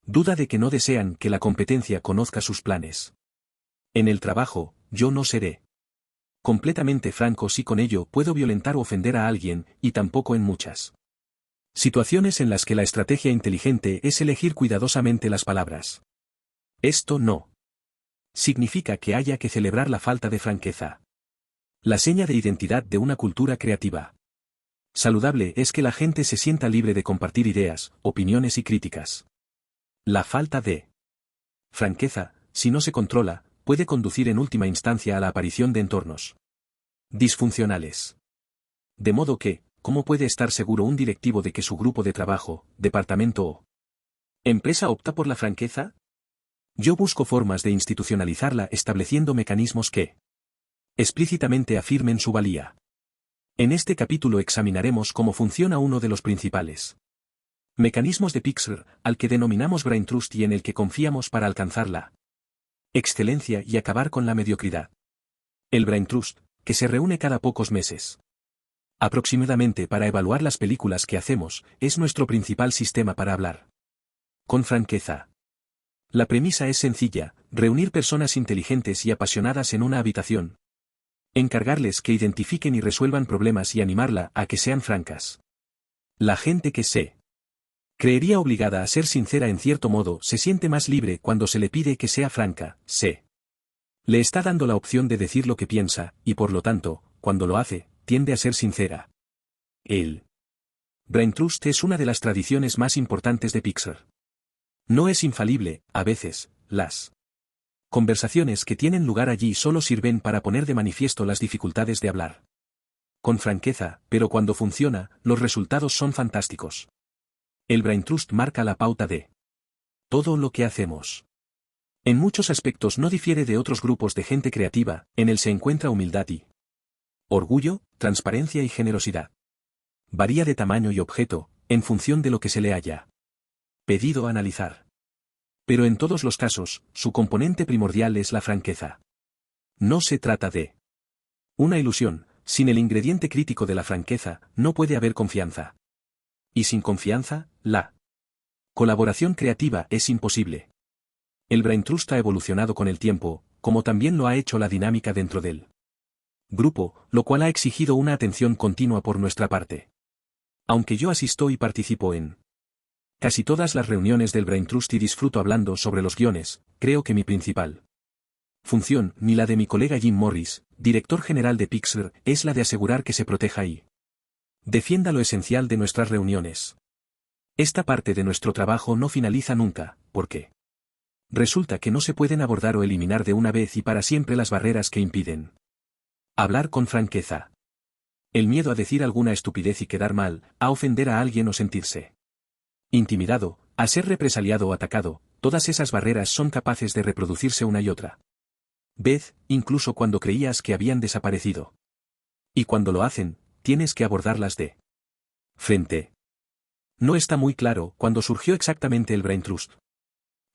Duda de que no desean que la competencia conozca sus planes. En el trabajo, yo no seré completamente franco si con ello puedo violentar o ofender a alguien, y tampoco en muchas situaciones en las que la estrategia inteligente es elegir cuidadosamente las palabras. Esto no significa que haya que celebrar la falta de franqueza. La seña de identidad de una cultura creativa saludable es que la gente se sienta libre de compartir ideas, opiniones y críticas. La falta de franqueza, si no se controla, puede conducir en última instancia a la aparición de entornos disfuncionales. De modo que, ¿cómo puede estar seguro un directivo de que su grupo de trabajo, departamento o empresa opta por la franqueza? Yo busco formas de institucionalizarla estableciendo mecanismos que explícitamente afirmen su valía. En este capítulo examinaremos cómo funciona uno de los principales mecanismos de Pixar, al que denominamos Brain Trust y en el que confiamos para alcanzar la excelencia y acabar con la mediocridad. El Brain Trust, que se reúne cada pocos meses aproximadamente para evaluar las películas que hacemos, es nuestro principal sistema para hablar con franqueza. La premisa es sencilla: reunir personas inteligentes y apasionadas en una habitación, encargarles que identifiquen y resuelvan problemas y animarla a que sean francas. La gente que se creería obligada a ser sincera en cierto modo se siente más libre cuando se le pide que sea franca, le está dando la opción de decir lo que piensa, y por lo tanto, cuando lo hace, tiende a ser sincera. El Brain Trust es una de las tradiciones más importantes de Pixar. No es infalible, a veces, las conversaciones que tienen lugar allí solo sirven para poner de manifiesto las dificultades de hablar con franqueza, pero cuando funciona, los resultados son fantásticos. El Brain Trust marca la pauta de todo lo que hacemos. En muchos aspectos no difiere de otros grupos de gente creativa, en él se encuentra humildad y orgullo, transparencia y generosidad. Varía de tamaño y objeto, en función de lo que se le haya pedido analizar. Pero en todos los casos, su componente primordial es la franqueza. No se trata de una ilusión: sin el ingrediente crítico de la franqueza, no puede haber confianza. Y sin confianza, la colaboración creativa es imposible. El Brain Trust ha evolucionado con el tiempo, como también lo ha hecho la dinámica dentro del grupo, lo cual ha exigido una atención continua por nuestra parte. Aunque yo asisto y participo en casi todas las reuniones del Brain Trust y disfruto hablando sobre los guiones, creo que mi principal función, ni la de mi colega Jim Morris, director general de Pixar, es la de asegurar que se proteja y defienda lo esencial de nuestras reuniones. Esta parte de nuestro trabajo no finaliza nunca, porque resulta que no se pueden abordar o eliminar de una vez y para siempre las barreras que impiden hablar con franqueza. El miedo a decir alguna estupidez y quedar mal, a ofender a alguien o sentirse intimidado, a ser represaliado o atacado, todas esas barreras son capaces de reproducirse una y otra vez, incluso cuando creías que habían desaparecido. Y cuando lo hacen, tienes que abordarlas de frente. No está muy claro cuándo surgió exactamente el Brain Trust.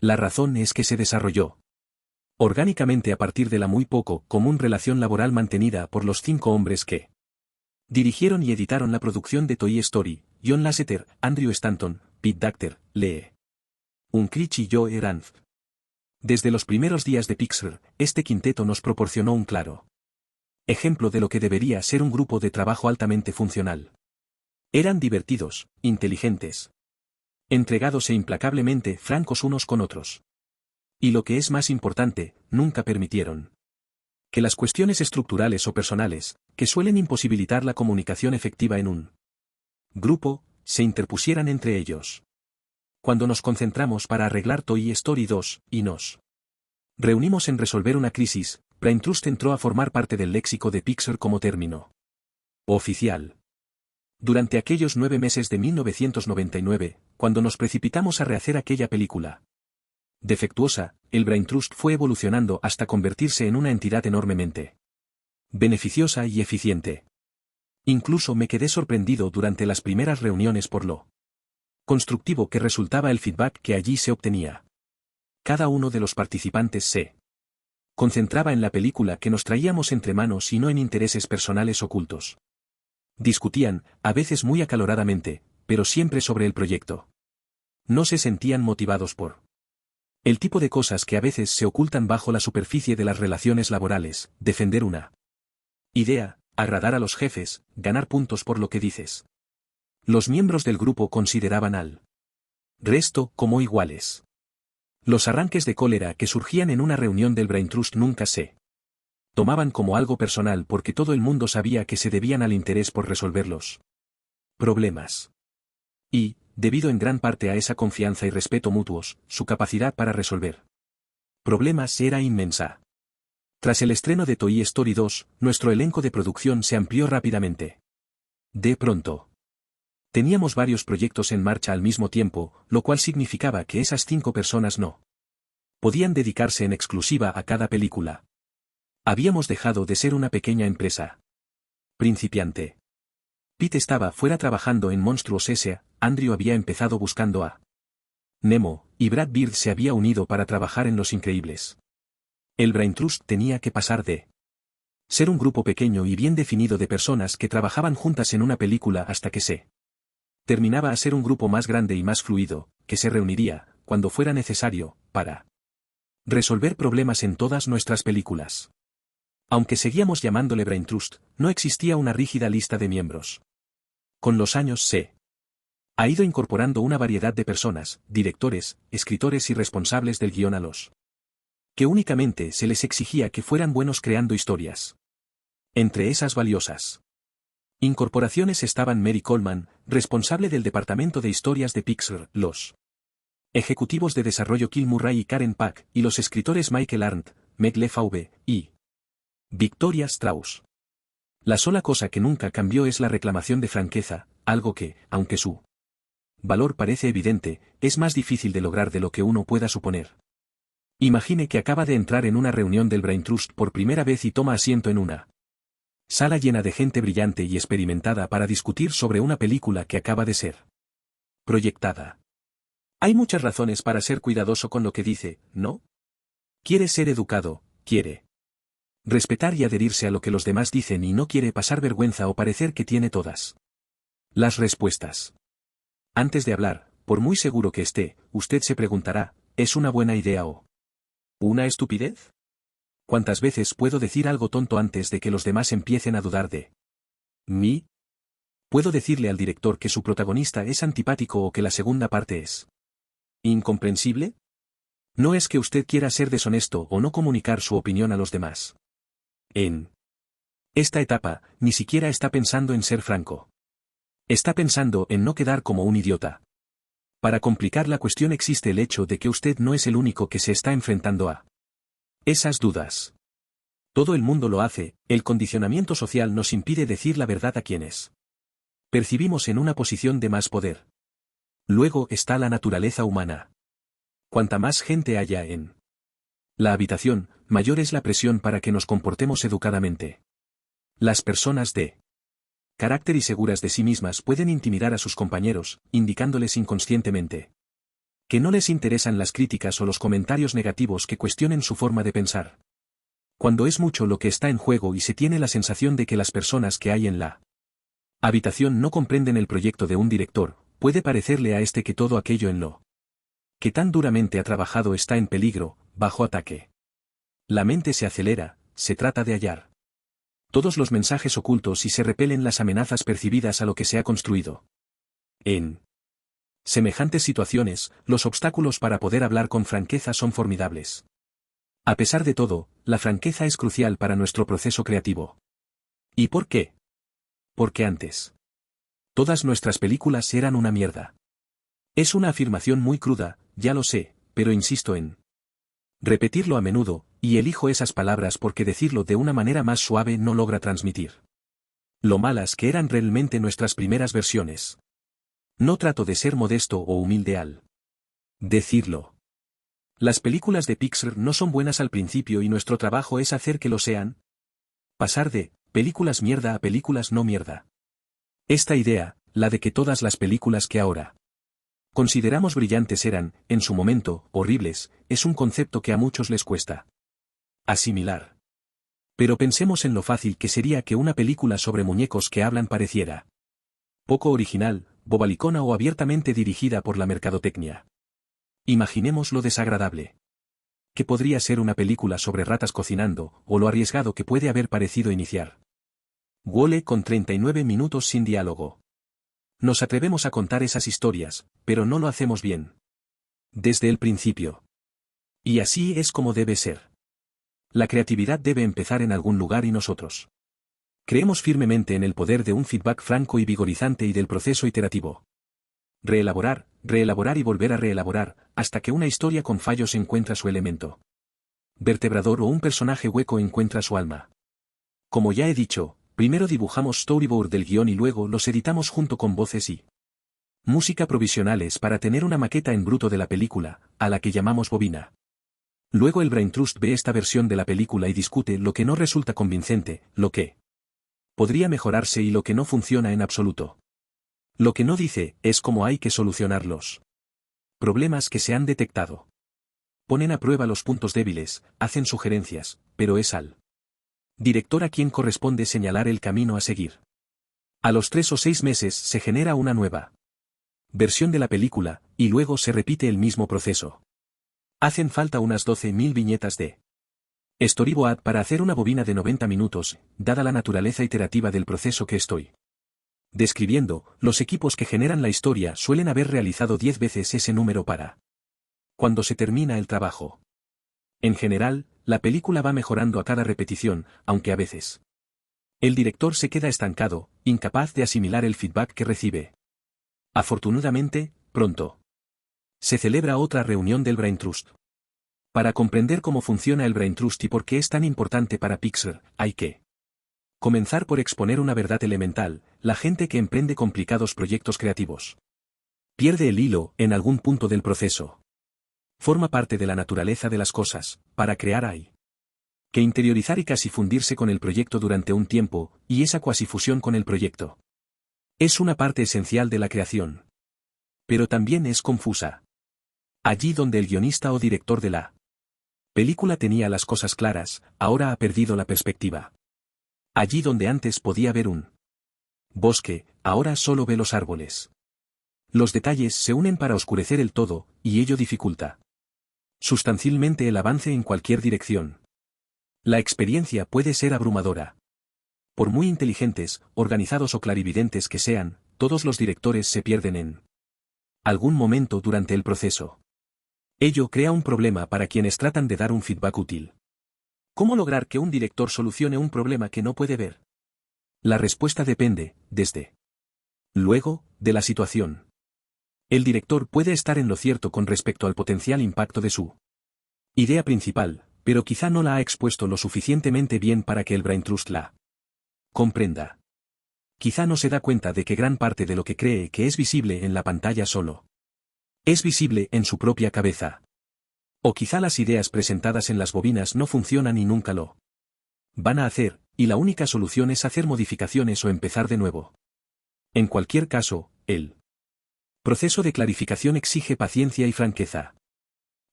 La razón es que se desarrolló orgánicamente a partir de la muy poco común relación laboral mantenida por los 5 hombres que dirigieron y editaron la producción de Toy Story: John Lasseter, Andrew Stanton, Pete Docter, Lee Unkrich y Joe Ranft. Desde los primeros días de Pixar, este quinteto nos proporcionó un claro ejemplo de lo que debería ser un grupo de trabajo altamente funcional. Eran divertidos, inteligentes, entregados e implacablemente francos unos con otros. Y lo que es más importante, nunca permitieron que las cuestiones estructurales o personales, que suelen imposibilitar la comunicación efectiva en un grupo, se interpusieran entre ellos. Cuando nos concentramos para arreglar Toy Story 2, y nos reunimos en resolver una crisis, Brain Trust entró a formar parte del léxico de Pixar como término oficial. Durante aquellos 9 meses de 1999, cuando nos precipitamos a rehacer aquella película defectuosa, el Brain Trust fue evolucionando hasta convertirse en una entidad enormemente beneficiosa y eficiente. Incluso me quedé sorprendido durante las primeras reuniones por lo constructivo que resultaba el feedback que allí se obtenía. Cada uno de los participantes se concentraba en la película que nos traíamos entre manos y no en intereses personales ocultos. Discutían, a veces muy acaloradamente, pero siempre sobre el proyecto. No se sentían motivados por el tipo de cosas que a veces se ocultan bajo la superficie de las relaciones laborales, defender una idea, agradar a los jefes, ganar puntos por lo que dices. Los miembros del grupo consideraban al resto como iguales. Los arranques de cólera que surgían en una reunión del Brain Trust nunca se tomaban como algo personal porque todo el mundo sabía que se debían al interés por resolver los problemas. Y, debido en gran parte a esa confianza y respeto mutuos, su capacidad para resolver problemas era inmensa. Tras el estreno de Toy Story 2, nuestro elenco de producción se amplió rápidamente. De pronto, teníamos varios proyectos en marcha al mismo tiempo, lo cual significaba que esas 5 personas no podían dedicarse en exclusiva a cada película. Habíamos dejado de ser una pequeña empresa principiante. Pete estaba fuera trabajando en Monstruos S.A., Andrew había empezado buscando a Nemo, y Brad Bird se había unido para trabajar en Los Increíbles. El Brain Trust tenía que pasar de ser un grupo pequeño y bien definido de personas que trabajaban juntas en una película hasta que se terminaba a ser un grupo más grande y más fluido, que se reuniría, cuando fuera necesario, para resolver problemas en todas nuestras películas. Aunque seguíamos llamándole Brain Trust, no existía una rígida lista de miembros. Con los años se ha ido incorporando una variedad de personas, directores, escritores y responsables del guión a los que únicamente se les exigía que fueran buenos creando historias. Entre esas valiosas incorporaciones estaban Mary Coleman, responsable del departamento de historias de Pixar, los ejecutivos de desarrollo Kill Murray y Karen Pack, y los escritores Michael Arndt, Meg Lefauve, y Victoria Strauss. La sola cosa que nunca cambió es la reclamación de franqueza, algo que, aunque su valor parece evidente, es más difícil de lograr de lo que uno pueda suponer. Imagine que acaba de entrar en una reunión del Brain Trust por primera vez y toma asiento en una sala llena de gente brillante y experimentada para discutir sobre una película que acaba de ser proyectada. Hay muchas razones para ser cuidadoso con lo que dice, ¿no? Quiere ser educado, quiere respetar y adherirse a lo que los demás dicen y no quiere pasar vergüenza o parecer que tiene todas las respuestas. Antes de hablar, por muy seguro que esté, usted se preguntará, ¿es una buena idea o una estupidez? ¿Cuántas veces puedo decir algo tonto antes de que los demás empiecen a dudar de mí? ¿Puedo decirle al director que su protagonista es antipático o que la segunda parte es incomprensible? No es que usted quiera ser deshonesto o no comunicar su opinión a los demás. En esta etapa, ni siquiera está pensando en ser franco. Está pensando en no quedar como un idiota. Para complicar la cuestión existe el hecho de que usted no es el único que se está enfrentando a esas dudas. Todo el mundo lo hace, el condicionamiento social nos impide decir la verdad a quienes percibimos en una posición de más poder. Luego está la naturaleza humana. Cuanta más gente haya en la habitación, mayor es la presión para que nos comportemos educadamente. Las personas de carácter y seguras de sí mismas pueden intimidar a sus compañeros, indicándoles inconscientemente que no les interesan las críticas o los comentarios negativos que cuestionen su forma de pensar. Cuando es mucho lo que está en juego y se tiene la sensación de que las personas que hay en la habitación no comprenden el proyecto de un director, puede parecerle a este que todo aquello en lo que tan duramente ha trabajado está en peligro, bajo ataque. La mente se acelera, se trata de hallar todos los mensajes ocultos y se repelen las amenazas percibidas a lo que se ha construido. En semejantes situaciones, los obstáculos para poder hablar con franqueza son formidables. A pesar de todo, la franqueza es crucial para nuestro proceso creativo. ¿Y por qué? Porque antes todas nuestras películas eran una mierda. Es una afirmación muy cruda, ya lo sé, pero insisto en repetirlo a menudo, y elijo esas palabras porque decirlo de una manera más suave no logra transmitir lo malas que eran realmente nuestras primeras versiones. No trato de ser modesto o humilde al decirlo. Las películas de Pixar no son buenas al principio y nuestro trabajo es hacer que lo sean. Pasar de películas mierda a películas no mierda. Esta idea, la de que todas las películas que ahora consideramos brillantes eran, en su momento, horribles, es un concepto que a muchos les cuesta asimilar. Pero pensemos en lo fácil que sería que una película sobre muñecos que hablan pareciera poco original, bobalicona o abiertamente dirigida por la mercadotecnia. Imaginemos lo desagradable que podría ser una película sobre ratas cocinando, o lo arriesgado que puede haber parecido iniciar Wall-E con 39 minutos sin diálogo. Nos atrevemos a contar esas historias, pero no lo hacemos bien. Desde el principio. Y así es como debe ser. La creatividad debe empezar en algún lugar y nosotros creemos firmemente en el poder de un feedback franco y vigorizante y del proceso iterativo. Reelaborar, reelaborar y volver a reelaborar, hasta que una historia con fallos encuentra su elemento vertebrador o un personaje hueco encuentra su alma. Como ya he dicho, primero dibujamos storyboard del guión y luego los editamos junto con voces y música provisionales para tener una maqueta en bruto de la película, a la que llamamos bobina. Luego el Brain Trust ve esta versión de la película y discute lo que no resulta convincente, lo que podría mejorarse y lo que no funciona en absoluto. Lo que no dice es cómo hay que solucionar los problemas que se han detectado. Ponen a prueba los puntos débiles, hacen sugerencias, pero es al director a quien corresponde señalar el camino a seguir. A los 3 o 6 meses se genera una nueva versión de la película, y luego se repite el mismo proceso. Hacen falta unas 12.000 viñetas de storyboard para hacer una bobina de 90 minutos, dada la naturaleza iterativa del proceso que estoy describiendo. Los equipos que generan la historia suelen haber realizado 10 veces ese número para cuando se termina el trabajo. En general, la película va mejorando a cada repetición, aunque a veces el director se queda estancado, incapaz de asimilar el feedback que recibe. Afortunadamente, pronto se celebra otra reunión del Brain Trust. Para comprender cómo funciona el Brain Trust y por qué es tan importante para Pixar, hay que comenzar por exponer una verdad elemental: la gente que emprende complicados proyectos creativos pierde el hilo en algún punto del proceso. Forma parte de la naturaleza de las cosas. Para crear hay que interiorizar y casi fundirse con el proyecto durante un tiempo, y esa cuasifusión con el proyecto es una parte esencial de la creación. Pero también es confusa. Allí donde el guionista o director de la película tenía las cosas claras, ahora ha perdido la perspectiva. Allí donde antes podía ver un bosque, ahora solo ve los árboles. Los detalles se unen para oscurecer el todo, y ello dificulta sustancialmente el avance en cualquier dirección. La experiencia puede ser abrumadora. Por muy inteligentes, organizados o clarividentes que sean, todos los directores se pierden en algún momento durante el proceso. Ello crea un problema para quienes tratan de dar un feedback útil. ¿Cómo lograr que un director solucione un problema que no puede ver? La respuesta depende, desde luego, de la situación. El director puede estar en lo cierto con respecto al potencial impacto de su idea principal, pero quizá no la ha expuesto lo suficientemente bien para que el Brain Trust la comprenda. Quizá no se da cuenta de que gran parte de lo que cree que es visible en la pantalla solo es visible en su propia cabeza. O quizá las ideas presentadas en las bobinas no funcionan y nunca lo van a hacer, y la única solución es hacer modificaciones o empezar de nuevo. En cualquier caso, el proceso de clarificación exige paciencia y franqueza.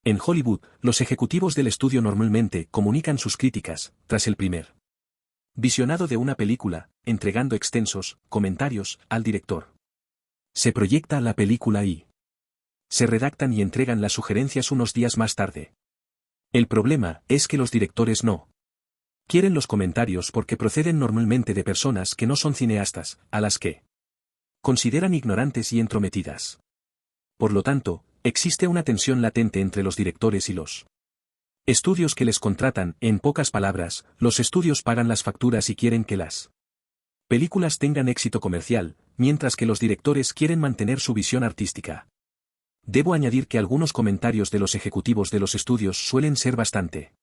En Hollywood, los ejecutivos del estudio normalmente comunican sus críticas, tras el primer visionado de una película, entregando extensos comentarios al director. Se proyecta la película y se redactan y entregan las sugerencias unos días más tarde. El problema es que los directores no quieren los comentarios porque proceden normalmente de personas que no son cineastas, a las que consideran ignorantes y entrometidas. Por lo tanto, existe una tensión latente entre los directores y los estudios que les contratan. En pocas palabras, los estudios pagan las facturas y quieren que las películas tengan éxito comercial, mientras que los directores quieren mantener su visión artística. Debo añadir que algunos comentarios de los ejecutivos de los estudios suelen ser bastante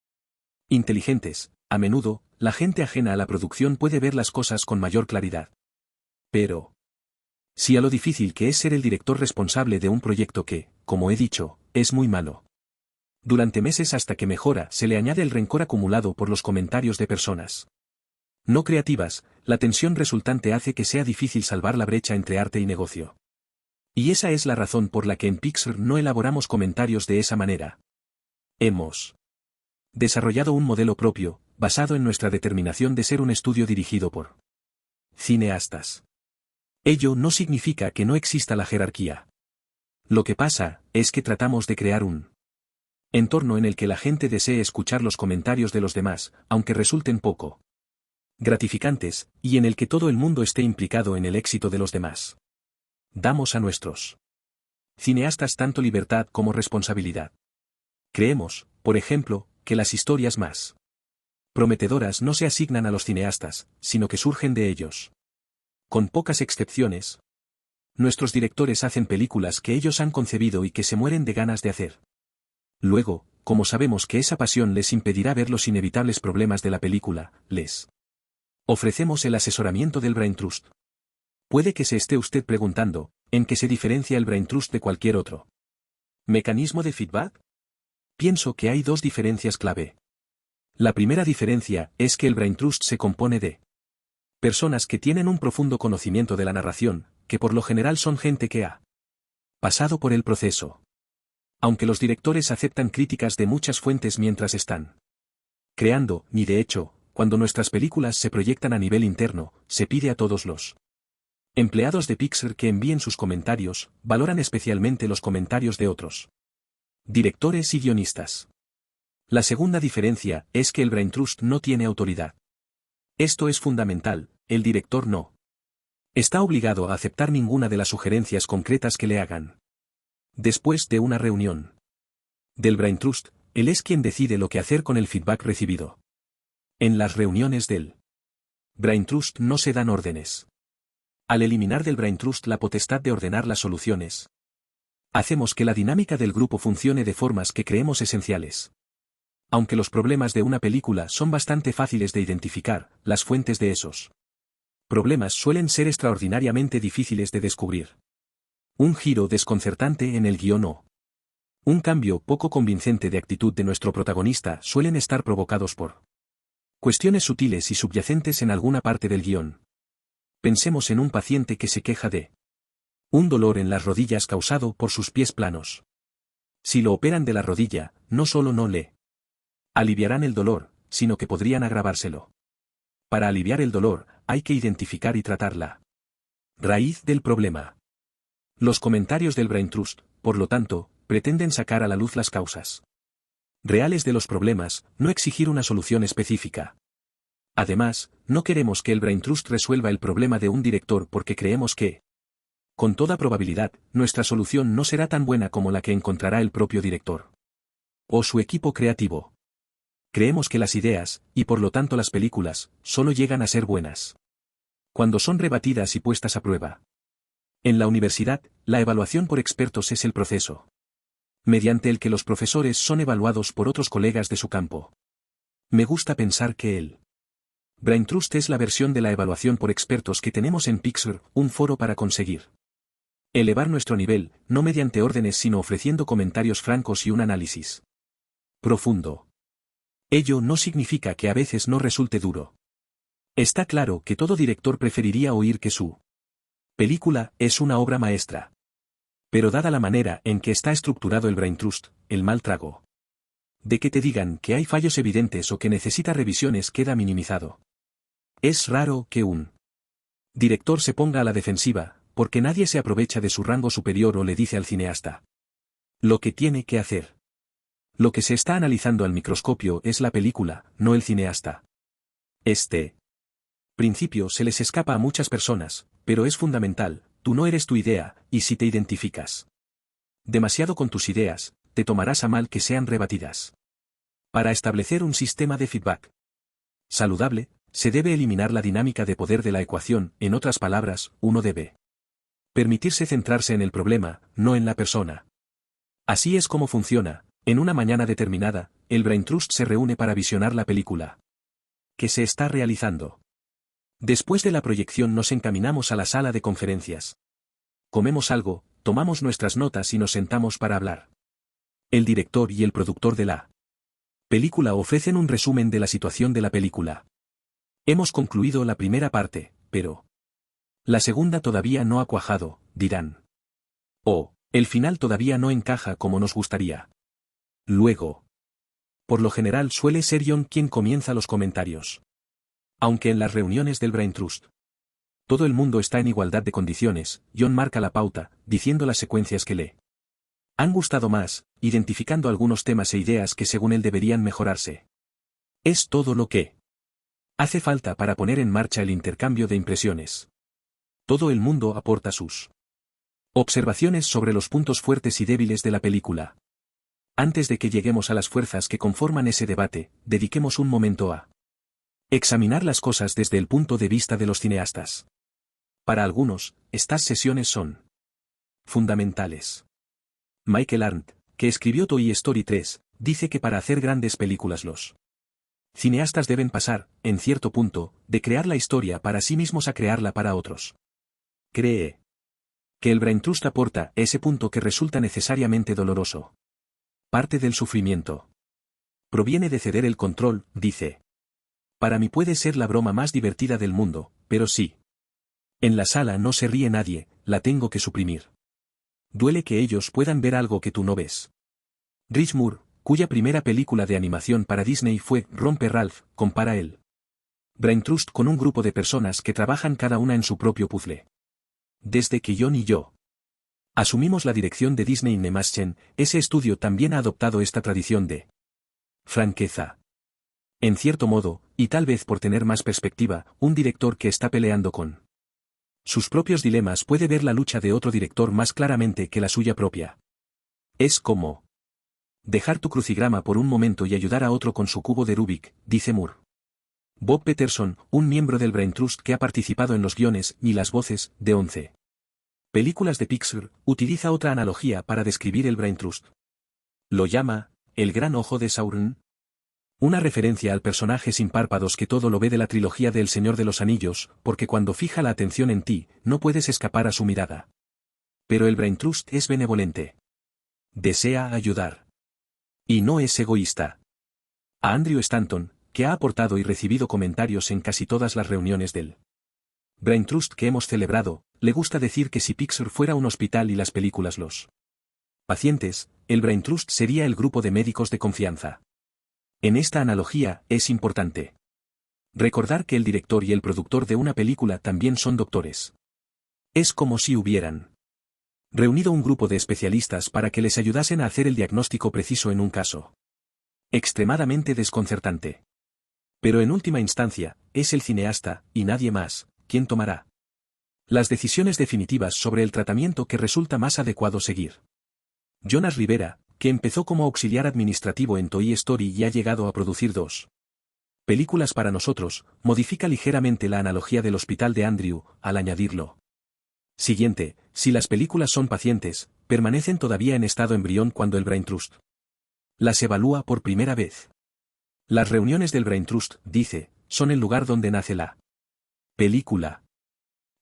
inteligentes. A menudo, la gente ajena a la producción puede ver las cosas con mayor claridad. Pero sí a lo difícil que es ser el director responsable de un proyecto que, como he dicho, es muy malo. Durante meses hasta que mejora, se le añade el rencor acumulado por los comentarios de personas no creativas. La tensión resultante hace que sea difícil salvar la brecha entre arte y negocio. Y esa es la razón por la que en Pixar no elaboramos comentarios de esa manera. Hemos desarrollado un modelo propio, basado en nuestra determinación de ser un estudio dirigido por cineastas. Ello no significa que no exista la jerarquía. Lo que pasa es que tratamos de crear un entorno en el que la gente desee escuchar los comentarios de los demás, aunque resulten poco gratificantes, y en el que todo el mundo esté implicado en el éxito de los demás. Damos a nuestros cineastas tanto libertad como responsabilidad. Creemos, por ejemplo, que las historias más prometedoras no se asignan a los cineastas, sino que surgen de ellos. Con pocas excepciones, nuestros directores hacen películas que ellos han concebido y que se mueren de ganas de hacer. Luego, como sabemos que esa pasión les impedirá ver los inevitables problemas de la película, les ofrecemos el asesoramiento del Brain Trust. Puede que se esté usted preguntando, ¿en qué se diferencia el Brain Trust de cualquier otro mecanismo de feedback? Pienso que hay dos diferencias clave. La primera diferencia es que el Brain Trust se compone de personas que tienen un profundo conocimiento de la narración, que por lo general son gente que ha pasado por el proceso. Aunque los directores aceptan críticas de muchas fuentes mientras están creando, ni de hecho, cuando nuestras películas se proyectan a nivel interno, se pide a todos los empleados de Pixar que envíen sus comentarios, valoran especialmente los comentarios de otros directores y guionistas. La segunda diferencia es que el Brain Trust no tiene autoridad. Esto es fundamental, el director no está obligado a aceptar ninguna de las sugerencias concretas que le hagan. Después de una reunión del Brain Trust, él es quien decide lo que hacer con el feedback recibido. En las reuniones del Brain Trust no se dan órdenes. Al eliminar del Brain Trust la potestad de ordenar las soluciones, hacemos que la dinámica del grupo funcione de formas que creemos esenciales. Aunque los problemas de una película son bastante fáciles de identificar, las fuentes de esos problemas suelen ser extraordinariamente difíciles de descubrir. Un giro desconcertante en el guión o un cambio poco convincente de actitud de nuestro protagonista suelen estar provocados por cuestiones sutiles y subyacentes en alguna parte del guión. Pensemos en un paciente que se queja de un dolor en las rodillas causado por sus pies planos. Si lo operan de la rodilla, no solo no le aliviarán el dolor, sino que podrían agravárselo. Para aliviar el dolor, hay que identificar y tratar la raíz del problema. Los comentarios del Brain Trust, por lo tanto, pretenden sacar a la luz las causas reales de los problemas, no exigir una solución específica. Además, no queremos que el Brain Trust resuelva el problema de un director porque creemos que, con toda probabilidad, nuestra solución no será tan buena como la que encontrará el propio director o su equipo creativo. Creemos que las ideas, y por lo tanto las películas, solo llegan a ser buenas cuando son rebatidas y puestas a prueba. En la universidad, la evaluación por expertos es el proceso mediante el que los profesores son evaluados por otros colegas de su campo. Me gusta pensar que el Brain Trust es la versión de la evaluación por expertos que tenemos en Pixar, un foro para conseguir elevar nuestro nivel, no mediante órdenes sino ofreciendo comentarios francos y un análisis profundo. Ello no significa que a veces no resulte duro. Está claro que todo director preferiría oír que su película es una obra maestra. Pero dada la manera en que está estructurado el Brain Trust, el mal trago de que te digan que hay fallos evidentes o que necesita revisiones queda minimizado. Es raro que un director se ponga a la defensiva, porque nadie se aprovecha de su rango superior o le dice al cineasta lo que tiene que hacer. Lo que se está analizando al microscopio es la película, no el cineasta. Este principio se les escapa a muchas personas, pero es fundamental. Tú no eres tu idea, y si te identificas demasiado con tus ideas, te tomarás a mal que sean rebatidas. Para establecer un sistema de feedback saludable, se debe eliminar la dinámica de poder de la ecuación, en otras palabras, uno debe permitirse centrarse en el problema, no en la persona. Así es como funciona. En una mañana determinada, el Brain Trust se reúne para visionar la película que se está realizando. Después de la proyección nos encaminamos a la sala de conferencias. Comemos algo, tomamos nuestras notas y nos sentamos para hablar. El director y el productor de la película ofrecen un resumen de la situación de la película. Hemos concluido la primera parte, pero la segunda todavía no ha cuajado, dirán. O, el final todavía no encaja como nos gustaría. Luego, por lo general suele ser John quien comienza los comentarios. Aunque en las reuniones del Brain Trust Todo el mundo está en igualdad de condiciones, John marca la pauta, diciendo las secuencias que le han gustado más, identificando algunos temas e ideas que según él deberían mejorarse. Es todo lo que hace falta para poner en marcha el intercambio de impresiones. Todo el mundo aporta sus observaciones sobre los puntos fuertes y débiles de la película. Antes de que lleguemos a las fuerzas que conforman ese debate, dediquemos un momento a examinar las cosas desde el punto de vista de los cineastas. Para algunos, estas sesiones son fundamentales. Michael Arndt, que escribió Toy Story 3, dice que para hacer grandes películas los cineastas deben pasar, en cierto punto, de crear la historia para sí mismos a crearla para otros. Cree que el Brain Trust aporta ese punto que resulta necesariamente doloroso. Parte del sufrimiento proviene de ceder el control, dice. Para mí puede ser la broma más divertida del mundo, pero sí. En la sala no se ríe nadie, la tengo que suprimir. Duele que ellos puedan ver algo que tú no ves. Rich Moore, cuya primera película de animación para Disney fue Rompe Ralph, compara el Brain Trust con un grupo de personas que trabajan cada una en su propio puzzle. Desde que John y yo asumimos la dirección de Disney Animation, ese estudio también ha adoptado esta tradición de franqueza. En cierto modo, y tal vez por tener más perspectiva, un director que está peleando con sus propios dilemas puede ver la lucha de otro director más claramente que la suya propia. Es como dejar tu crucigrama por un momento y ayudar a otro con su cubo de Rubik, dice Moore. Bob Peterson, un miembro del Brain Trust que ha participado en los guiones y las voces de 11 películas de Pixar, utiliza otra analogía para describir el Brain Trust. Lo llama el gran ojo de Sauron. Una referencia al personaje sin párpados que todo lo ve de la trilogía de El Señor de los Anillos, porque cuando fija la atención en ti, no puedes escapar a su mirada. Pero el Brain Trust es benevolente. Desea ayudar. Y no es egoísta. A Andrew Stanton, que ha aportado y recibido comentarios en casi todas las reuniones del Brain Trust que hemos celebrado, le gusta decir que si Pixar fuera un hospital y las películas los pacientes, el Brain Trust sería el grupo de médicos de confianza. En esta analogía, es importante recordar que el director y el productor de una película también son doctores. Es como si hubieran reunido un grupo de especialistas para que les ayudasen a hacer el diagnóstico preciso en un caso extremadamente desconcertante. Pero en última instancia, es el cineasta, y nadie más, quien tomará las decisiones definitivas sobre el tratamiento que resulta más adecuado seguir. Jonas Rivera, que empezó como auxiliar administrativo en Toy Story y ha llegado a producir 2 películas para nosotros, modifica ligeramente la analogía del hospital de Andrew, al añadirlo siguiente: si las películas son pacientes, permanecen todavía en estado embrión cuando el Brain Trust las evalúa por primera vez. Las reuniones del Brain Trust, dice, son el lugar donde nace la película.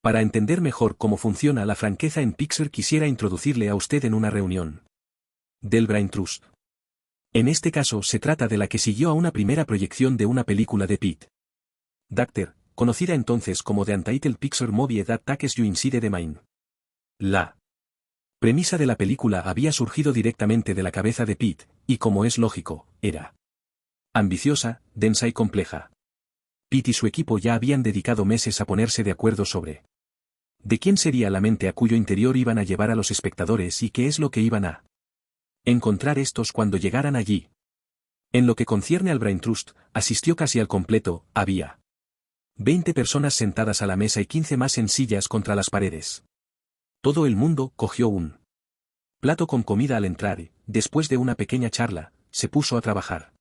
Para entender mejor cómo funciona la franqueza en Pixar quisiera introducirle a usted en una reunión del Brain Trust. En este caso se trata de la que siguió a una primera proyección de una película de Pete Docter, conocida entonces como The Untitled Pixar Movie That Takes You Inside the Mind. La premisa de la película había surgido directamente de la cabeza de Pete, y como es lógico, era ambiciosa, densa y compleja. Pete y su equipo ya habían dedicado meses a ponerse de acuerdo sobre de quién sería la mente a cuyo interior iban a llevar a los espectadores y qué es lo que iban a encontrar estos cuando llegaran allí. En lo que concierne al Brain Trust, asistió casi al completo, había 20 personas sentadas a la mesa y 15 más en sillas contra las paredes. Todo el mundo cogió un plato con comida al entrar y, después de una pequeña charla, se puso a trabajar.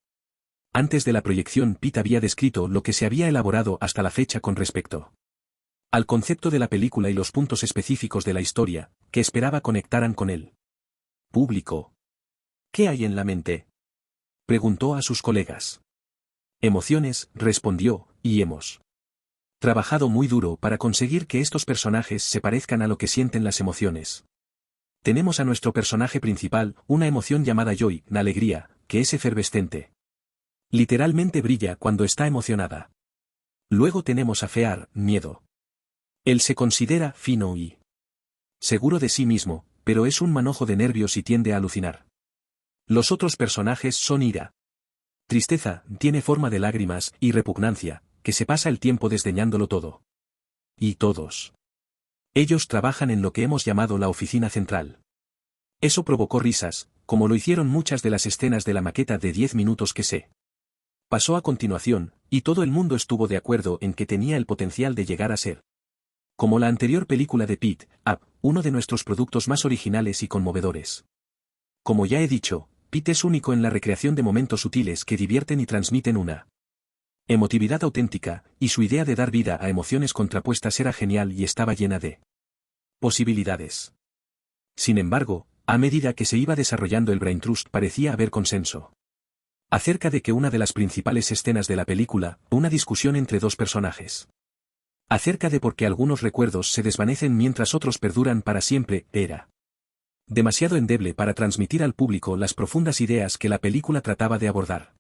Antes de la proyección Pete había descrito lo que se había elaborado hasta la fecha con respecto al concepto de la película y los puntos específicos de la historia, que esperaba conectaran con el público. ¿Qué hay en la mente?, preguntó a sus colegas. Emociones, respondió, y hemos trabajado muy duro para conseguir que estos personajes se parezcan a lo que sienten las emociones. Tenemos a nuestro personaje principal, una emoción llamada joy, la alegría, que es efervescente. Literalmente brilla cuando está emocionada. Luego tenemos a Fear, miedo. Él se considera fino y seguro de sí mismo, pero es un manojo de nervios y tiende a alucinar. Los otros personajes son ira. Tristeza, tiene forma de lágrimas, y repugnancia, que se pasa el tiempo desdeñándolo todo. y todos. Ellos trabajan en lo que hemos llamado la oficina central. Eso provocó risas, como lo hicieron muchas de las escenas de la maqueta de 10 minutos que se pasó a continuación, y todo el mundo estuvo de acuerdo en que tenía el potencial de llegar a ser como la anterior película de Pete, Up, uno de nuestros productos más originales y conmovedores. Como ya he dicho, Pete es único en la recreación de momentos sutiles que divierten y transmiten una emotividad auténtica, y su idea de dar vida a emociones contrapuestas era genial y estaba llena de posibilidades. Sin embargo, a medida que se iba desarrollando el Brain Trust parecía haber consenso acerca de que una de las principales escenas de la película, una discusión entre dos personajes, acerca de por qué algunos recuerdos se desvanecen mientras otros perduran para siempre, era demasiado endeble para transmitir al público las profundas ideas que la película trataba de abordar.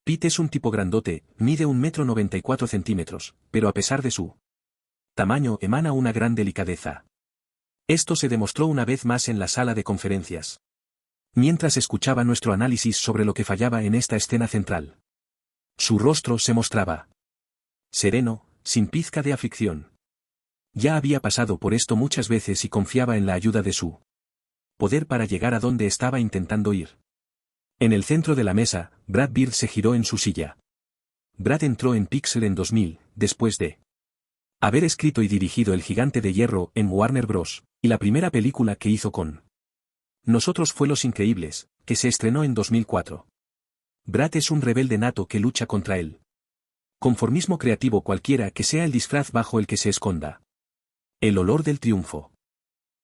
Pete es un tipo grandote, mide 1,94 m, pero a pesar de su tamaño emana una gran delicadeza. Esto se demostró una vez más en la sala de conferencias, mientras escuchaba nuestro análisis sobre lo que fallaba en esta escena central. Su rostro se mostraba sereno, sin pizca de aflicción. Ya había pasado por esto muchas veces y confiaba en la ayuda de su poder para llegar a donde estaba intentando ir. En el centro de la mesa, Brad Bird se giró en su silla. Brad entró en Pixar en 2000, después de haber escrito y dirigido El Gigante de Hierro en Warner Bros., y la primera película que hizo con nosotros fue Los Increíbles, que se estrenó en 2004. Brad es un rebelde nato que lucha contra el conformismo creativo cualquiera que sea el disfraz bajo el que se esconda. El olor del triunfo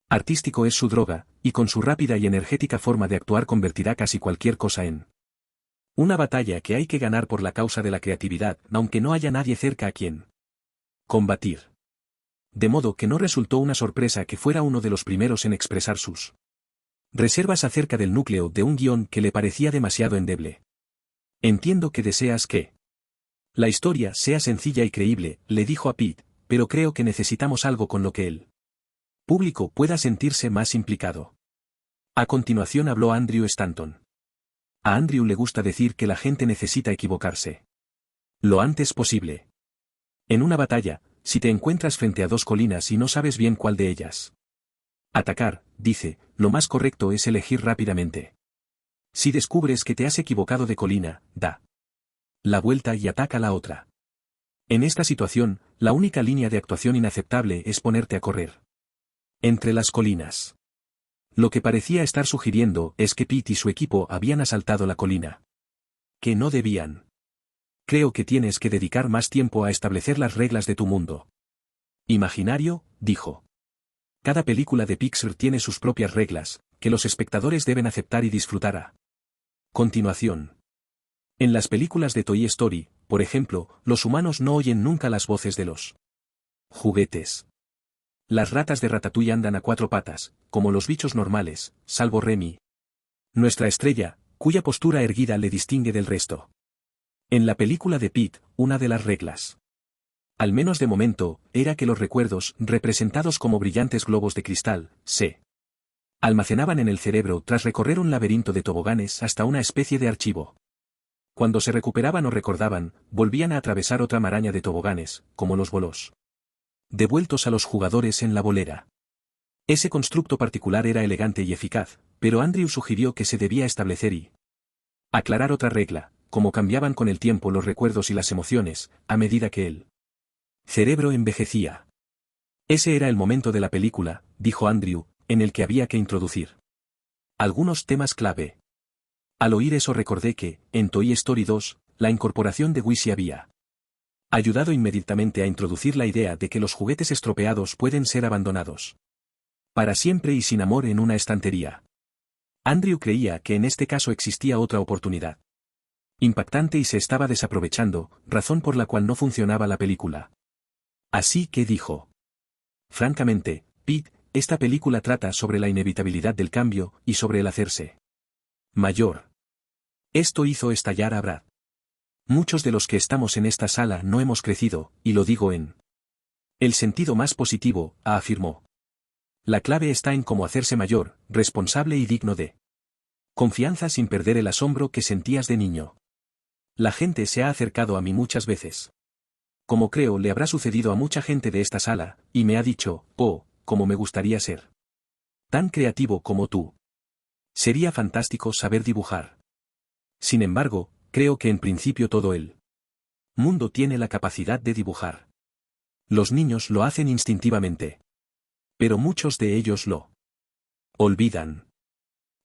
artístico es su droga, y con su rápida y energética forma de actuar convertirá casi cualquier cosa en una batalla que hay que ganar por la causa de la creatividad, aunque no haya nadie cerca a quien combatir. De modo que no resultó una sorpresa que fuera uno de los primeros en expresar sus reservas acerca del núcleo de un guión que le parecía demasiado endeble. Entiendo que deseas que la historia sea sencilla y creíble, le dijo a Pete, pero creo que necesitamos algo con lo que el público pueda sentirse más implicado. A continuación habló Andrew Stanton. A Andrew le gusta decir que la gente necesita equivocarse lo antes posible. En una batalla, si te encuentras frente a dos colinas y no sabes bien cuál de ellas atacar, dice, lo más correcto es elegir rápidamente. Si descubres que te has equivocado de colina, da la vuelta y ataca la otra. En esta situación, la única línea de actuación inaceptable es ponerte a correr entre las colinas. Lo que parecía estar sugiriendo es que Pete y su equipo habían asaltado la colina. Que no debían. Creo que tienes que dedicar más tiempo a establecer las reglas de tu mundo imaginario, dijo. Cada película de Pixar tiene sus propias reglas, que los espectadores deben aceptar y disfrutar a continuación. En las películas de Toy Story, por ejemplo, los humanos no oyen nunca las voces de los juguetes. Las ratas de Ratatouille andan a cuatro patas, como los bichos normales, salvo Remy, nuestra estrella, cuya postura erguida le distingue del resto. En la película de Pete, una de las reglas, al menos de momento, era que los recuerdos, representados como brillantes globos de cristal, se almacenaban en el cerebro tras recorrer un laberinto de toboganes hasta una especie de archivo. Cuando se recuperaban o recordaban, volvían a atravesar otra maraña de toboganes, como los bolos devueltos a los jugadores en la bolera. Ese constructo particular era elegante y eficaz, pero Andrew sugirió que se debía establecer y aclarar otra regla, como cambiaban con el tiempo los recuerdos y las emociones, a medida que el cerebro envejecía. Ese era el momento de la película, dijo Andrew, en el que había que introducir algunos temas clave. Al oír eso recordé que, en Toy Story 2, la incorporación de Wishy había ayudado inmediatamente a introducir la idea de que los juguetes estropeados pueden ser abandonados para siempre y sin amor en una estantería. Andrew creía que en este caso existía otra oportunidad impactante y se estaba desaprovechando, razón por la cual no funcionaba la película. Así que dijo: francamente, Pete, esta película trata sobre la inevitabilidad del cambio, y sobre el hacerse mayor. Esto hizo estallar a Brad. Muchos de los que estamos en esta sala no hemos crecido, y lo digo en el sentido más positivo, afirmó. La clave está en cómo hacerse mayor, responsable y digno de confianza sin perder el asombro que sentías de niño. La gente se ha acercado a mí muchas veces como creo le habrá sucedido a mucha gente de esta sala, y me ha dicho, oh, cómo me gustaría ser tan creativo como tú. Sería fantástico saber dibujar. Sin embargo, creo que en principio todo el mundo tiene la capacidad de dibujar. Los niños lo hacen instintivamente. Pero muchos de ellos lo olvidan.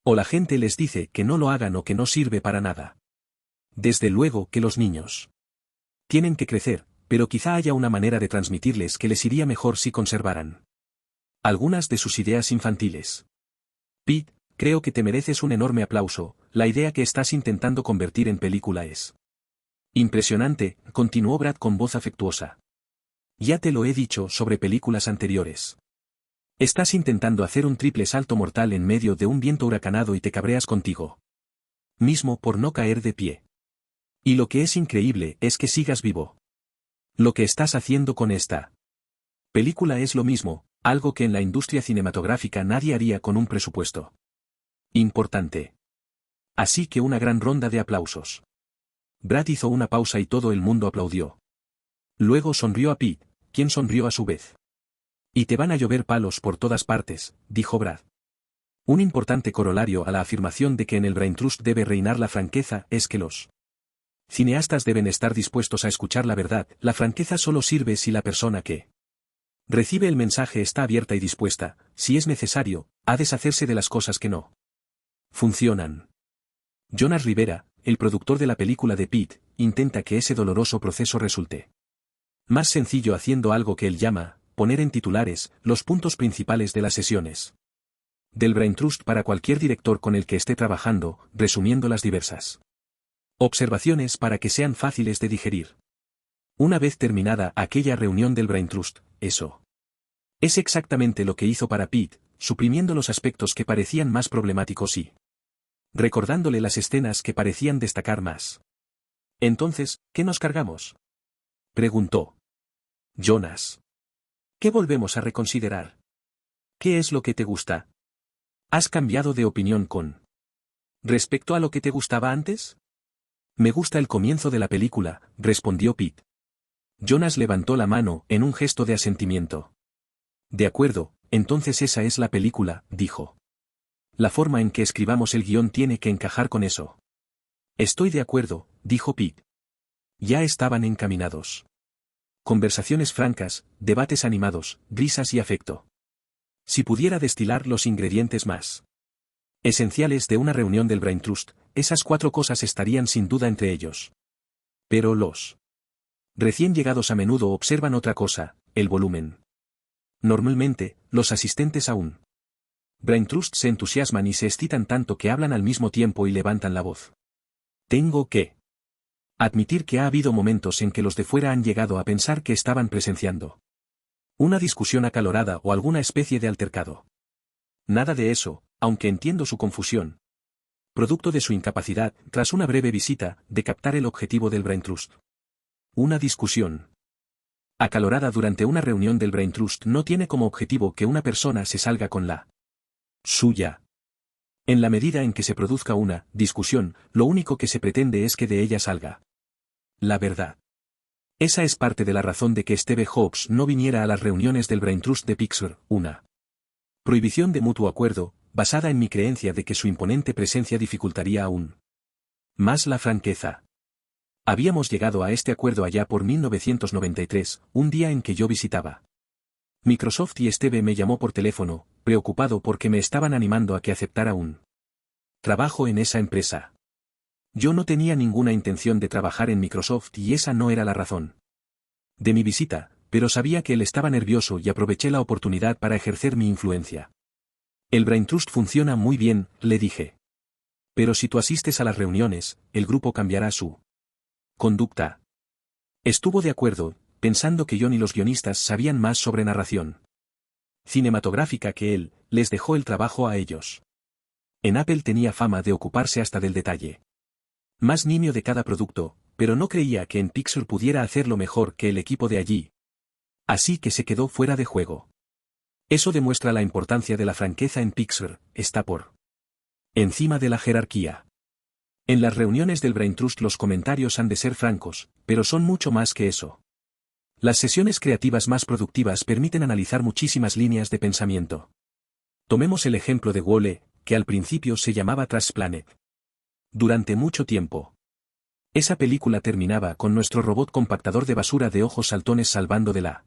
O la gente les dice que no lo hagan o que no sirve para nada. Desde luego que los niños tienen que crecer, pero quizá haya una manera de transmitirles que les iría mejor si conservaran algunas de sus ideas infantiles. Pete, creo que te mereces un enorme aplauso, la idea que estás intentando convertir en película es impresionante, continuó Brad con voz afectuosa. Ya te lo he dicho sobre películas anteriores. Estás intentando hacer un triple salto mortal en medio de un viento huracanado y te cabreas contigo mismo por no caer de pie. Y lo que es increíble es que sigas vivo. Lo que estás haciendo con esta película es lo mismo, algo que en la industria cinematográfica nadie haría con un presupuesto importante. Así que una gran ronda de aplausos. Brad hizo una pausa y todo el mundo aplaudió. Luego sonrió a Pete, quien sonrió a su vez. Y te van a llover palos por todas partes, dijo Brad. Un importante corolario a la afirmación de que en el Brain Trust debe reinar la franqueza es que los cineastas deben estar dispuestos a escuchar la verdad. La franqueza solo sirve si la persona que recibe el mensaje está abierta y dispuesta, si es necesario, a deshacerse de las cosas que no funcionan. Jonas Rivera, el productor de la película de Pete, intenta que ese doloroso proceso resulte más sencillo haciendo algo que él llama, poner en titulares, los puntos principales de las sesiones del Brain Trust para cualquier director con el que esté trabajando, resumiendo las diversas observaciones para que sean fáciles de digerir. Una vez terminada aquella reunión del Brain Trust, eso es exactamente lo que hizo para Pete, suprimiendo los aspectos que parecían más problemáticos y recordándole las escenas que parecían destacar más. Entonces, ¿qué nos cargamos?, preguntó Jonas. ¿Qué volvemos a reconsiderar? ¿Qué es lo que te gusta? ¿Has cambiado de opinión con respecto a lo que te gustaba antes? Me gusta el comienzo de la película, respondió Pete. Jonas levantó la mano en un gesto de asentimiento. De acuerdo, entonces esa es la película, dijo. La forma en que escribamos el guión tiene que encajar con eso. Estoy de acuerdo, dijo Pete. Ya estaban encaminados. Conversaciones francas, debates animados, risas y afecto. Si pudiera destilar los ingredientes más esenciales de una reunión del Brain Trust, esas 4 cosas estarían sin duda entre ellos. Pero los recién llegados a menudo observan otra cosa, el volumen. Normalmente, los asistentes aún Brain Trust se entusiasman y se excitan tanto que hablan al mismo tiempo y levantan la voz. Tengo que admitir que ha habido momentos en que los de fuera han llegado a pensar que estaban presenciando una discusión acalorada o alguna especie de altercado. Nada de eso, aunque entiendo su confusión. Producto de su incapacidad, tras una breve visita, de captar el objetivo del Brain Trust. Una discusión acalorada durante una reunión del Brain Trust no tiene como objetivo que una persona se salga con la suya. En la medida en que se produzca una discusión, lo único que se pretende es que de ella salga la verdad. Esa es parte de la razón de que Steve Jobs no viniera a las reuniones del Brain Trust de Pixar, una prohibición de mutuo acuerdo, basada en mi creencia de que su imponente presencia dificultaría aún más la franqueza. Habíamos llegado a este acuerdo allá por 1993, un día en que yo visitaba Microsoft y Steve me llamó por teléfono, preocupado porque me estaban animando a que aceptara un trabajo en esa empresa. Yo no tenía ninguna intención de trabajar en Microsoft y esa no era la razón de mi visita, pero sabía que él estaba nervioso y aproveché la oportunidad para ejercer mi influencia. El Brain Trust funciona muy bien, le dije. Pero si tú asistes a las reuniones, el grupo cambiará su conducta. Estuvo de acuerdo, pensando que John y los guionistas sabían más sobre narración cinematográfica que él, les dejó el trabajo a ellos. En Apple tenía fama de ocuparse hasta del detalle más nimio de cada producto, pero no creía que en Pixar pudiera hacerlo mejor que el equipo de allí. Así que se quedó fuera de juego. Eso demuestra la importancia de la franqueza en Pixar, está por encima de la jerarquía. En las reuniones del Brain Trust los comentarios han de ser francos, pero son mucho más que eso. Las sesiones creativas más productivas permiten analizar muchísimas líneas de pensamiento. Tomemos el ejemplo de Wall-E, que al principio se llamaba Trash Planet. Durante mucho tiempo. Esa película terminaba con nuestro robot compactador de basura de ojos saltones salvando de la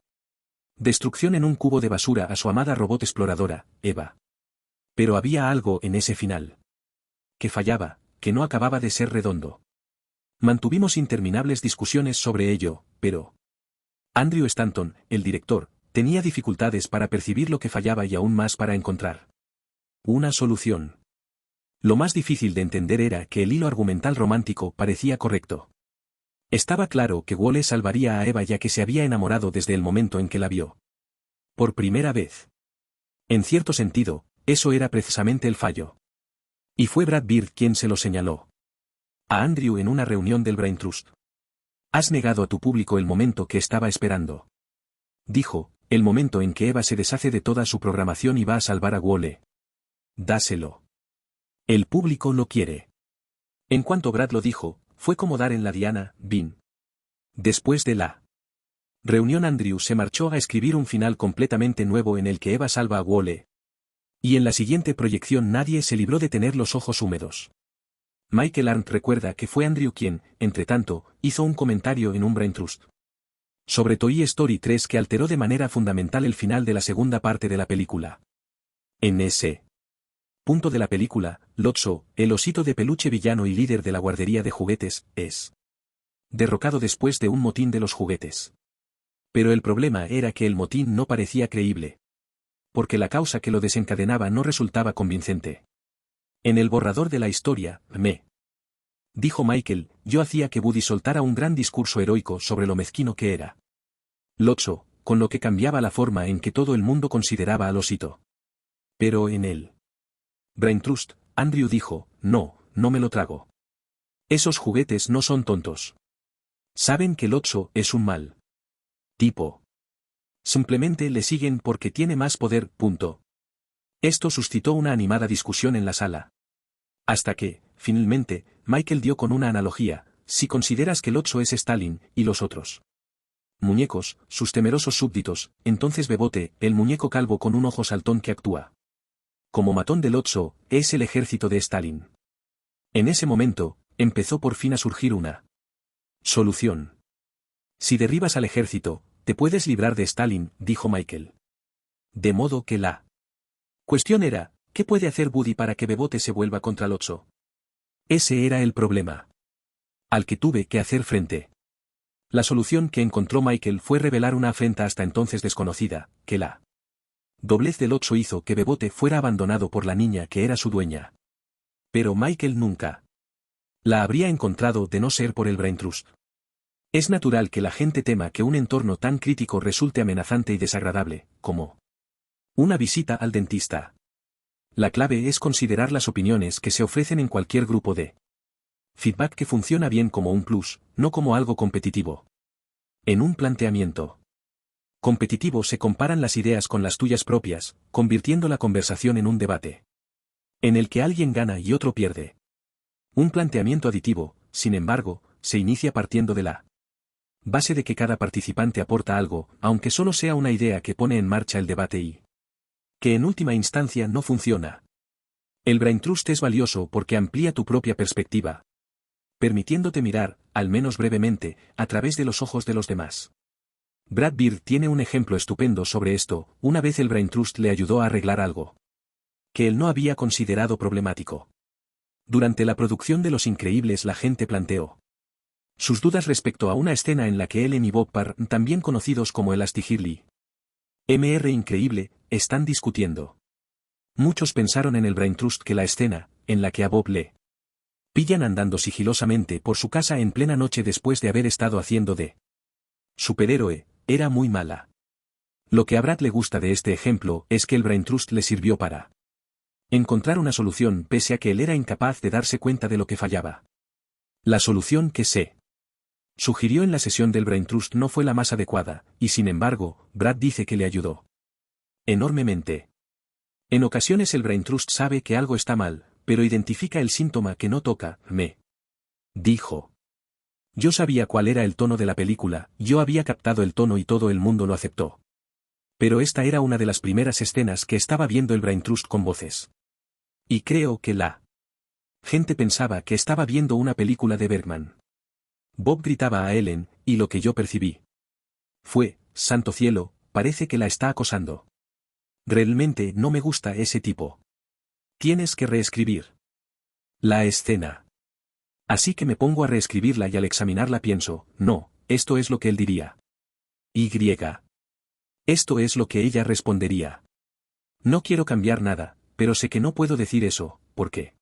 destrucción en un cubo de basura a su amada robot exploradora, Eva. Pero había algo en ese final. Que fallaba, que no acababa de ser redondo. Mantuvimos interminables discusiones sobre ello, pero Andrew Stanton, el director, tenía dificultades para percibir lo que fallaba y aún más para encontrar una solución. Lo más difícil de entender era que el hilo argumental romántico parecía correcto. Estaba claro que Wall-E salvaría a Eva ya que se había enamorado desde el momento en que la vio. Por primera vez. En cierto sentido, eso era precisamente el fallo. Y fue Brad Bird quien se lo señaló a Andrew en una reunión del Brain Trust. Has negado a tu público el momento que estaba esperando. Dijo, el momento en que Eva se deshace de toda su programación y va a salvar a Wall-E. Dáselo. El público lo quiere. En cuanto Brad lo dijo, fue como dar en la diana, Bean. Después de la reunión Andrew se marchó a escribir un final completamente nuevo en el que Eva salva a Wall-E. Y en la siguiente proyección nadie se libró de tener los ojos húmedos. Michael Arndt recuerda que fue Andrew quien, entre tanto, hizo un comentario en un Brain Trust sobre Toy Story 3 que alteró de manera fundamental el final de la segunda parte de la película. En ese punto de la película, Lotso, el osito de peluche villano y líder de la guardería de juguetes, es derrocado después de un motín de los juguetes. Pero el problema era que el motín no parecía creíble. Porque la causa que lo desencadenaba no resultaba convincente. En el borrador de la historia, dijo Michael, yo hacía que Woody soltara un gran discurso heroico sobre lo mezquino que era Lotso, con lo que cambiaba la forma en que todo el mundo consideraba al osito. Pero en el Brain Trust, Andrew dijo, no me lo trago. Esos juguetes no son tontos. Saben que Lotso es un mal tipo. Simplemente le siguen porque tiene más poder, punto. Esto suscitó una animada discusión en la sala. Hasta que, finalmente, Michael dio con una analogía, si consideras que Lotso es Stalin, y los otros muñecos, sus temerosos súbditos, entonces Bebote, el muñeco calvo con un ojo saltón que actúa como matón de Lotso, es el ejército de Stalin. En ese momento, empezó por fin a surgir una solución. Si derribas al ejército, te puedes librar de Stalin, dijo Michael. De modo que la cuestión era, ¿qué puede hacer Woody para que Bebote se vuelva contra Lotso? Ese era el problema al que tuve que hacer frente. La solución que encontró Michael fue revelar una afrenta hasta entonces desconocida, que la doblez de Lotso hizo que Bebote fuera abandonado por la niña que era su dueña. Pero Michael nunca la habría encontrado de no ser por el Brain Trust. Es natural que la gente tema que un entorno tan crítico resulte amenazante y desagradable, como una visita al dentista. La clave es considerar las opiniones que se ofrecen en cualquier grupo de feedback que funciona bien como un plus, no como algo competitivo. En un planteamiento competitivo se comparan las ideas con las tuyas propias, convirtiendo la conversación en un debate en el que alguien gana y otro pierde. Un planteamiento aditivo, sin embargo, se inicia partiendo de la base de que cada participante aporta algo, aunque solo sea una idea que pone en marcha el debate y que en última instancia no funciona. El Brain Trust es valioso porque amplía tu propia perspectiva, permitiéndote mirar, al menos brevemente, a través de los ojos de los demás. Brad Bird tiene un ejemplo estupendo sobre esto, una vez el Brain Trust le ayudó a arreglar algo que él no había considerado problemático. Durante la producción de Los Increíbles la gente planteó sus dudas respecto a una escena en la que Ellen y Bob Parr, también conocidos como Elastigirl y Mr. Increíble, están discutiendo. Muchos pensaron en el Brain Trust que la escena, en la que a Bob le pillan andando sigilosamente por su casa en plena noche después de haber estado haciendo de superhéroe, era muy mala. Lo que a Brad le gusta de este ejemplo es que el Brain Trust le sirvió para encontrar una solución pese a que él era incapaz de darse cuenta de lo que fallaba. La solución que se sugirió en la sesión del Brain Trust no fue la más adecuada, y sin embargo, Brad dice que le ayudó enormemente. En ocasiones el Brain Trust sabe que algo está mal, pero identifica el síntoma que no toca, dijo. Yo sabía cuál era el tono de la película, yo había captado el tono y todo el mundo lo aceptó. Pero esta era una de las primeras escenas que estaba viendo el Brain Trust con voces. Y creo que la gente pensaba que estaba viendo una película de Bergman. Bob gritaba a Ellen, y lo que yo percibí fue, santo cielo, parece que la está acosando. Realmente no me gusta ese tipo. Tienes que reescribir la escena. Así que me pongo a reescribirla y al examinarla pienso, no, esto es lo que él diría. Y. Esto es lo que ella respondería. No quiero cambiar nada, pero sé que no puedo decir eso, ¿por qué?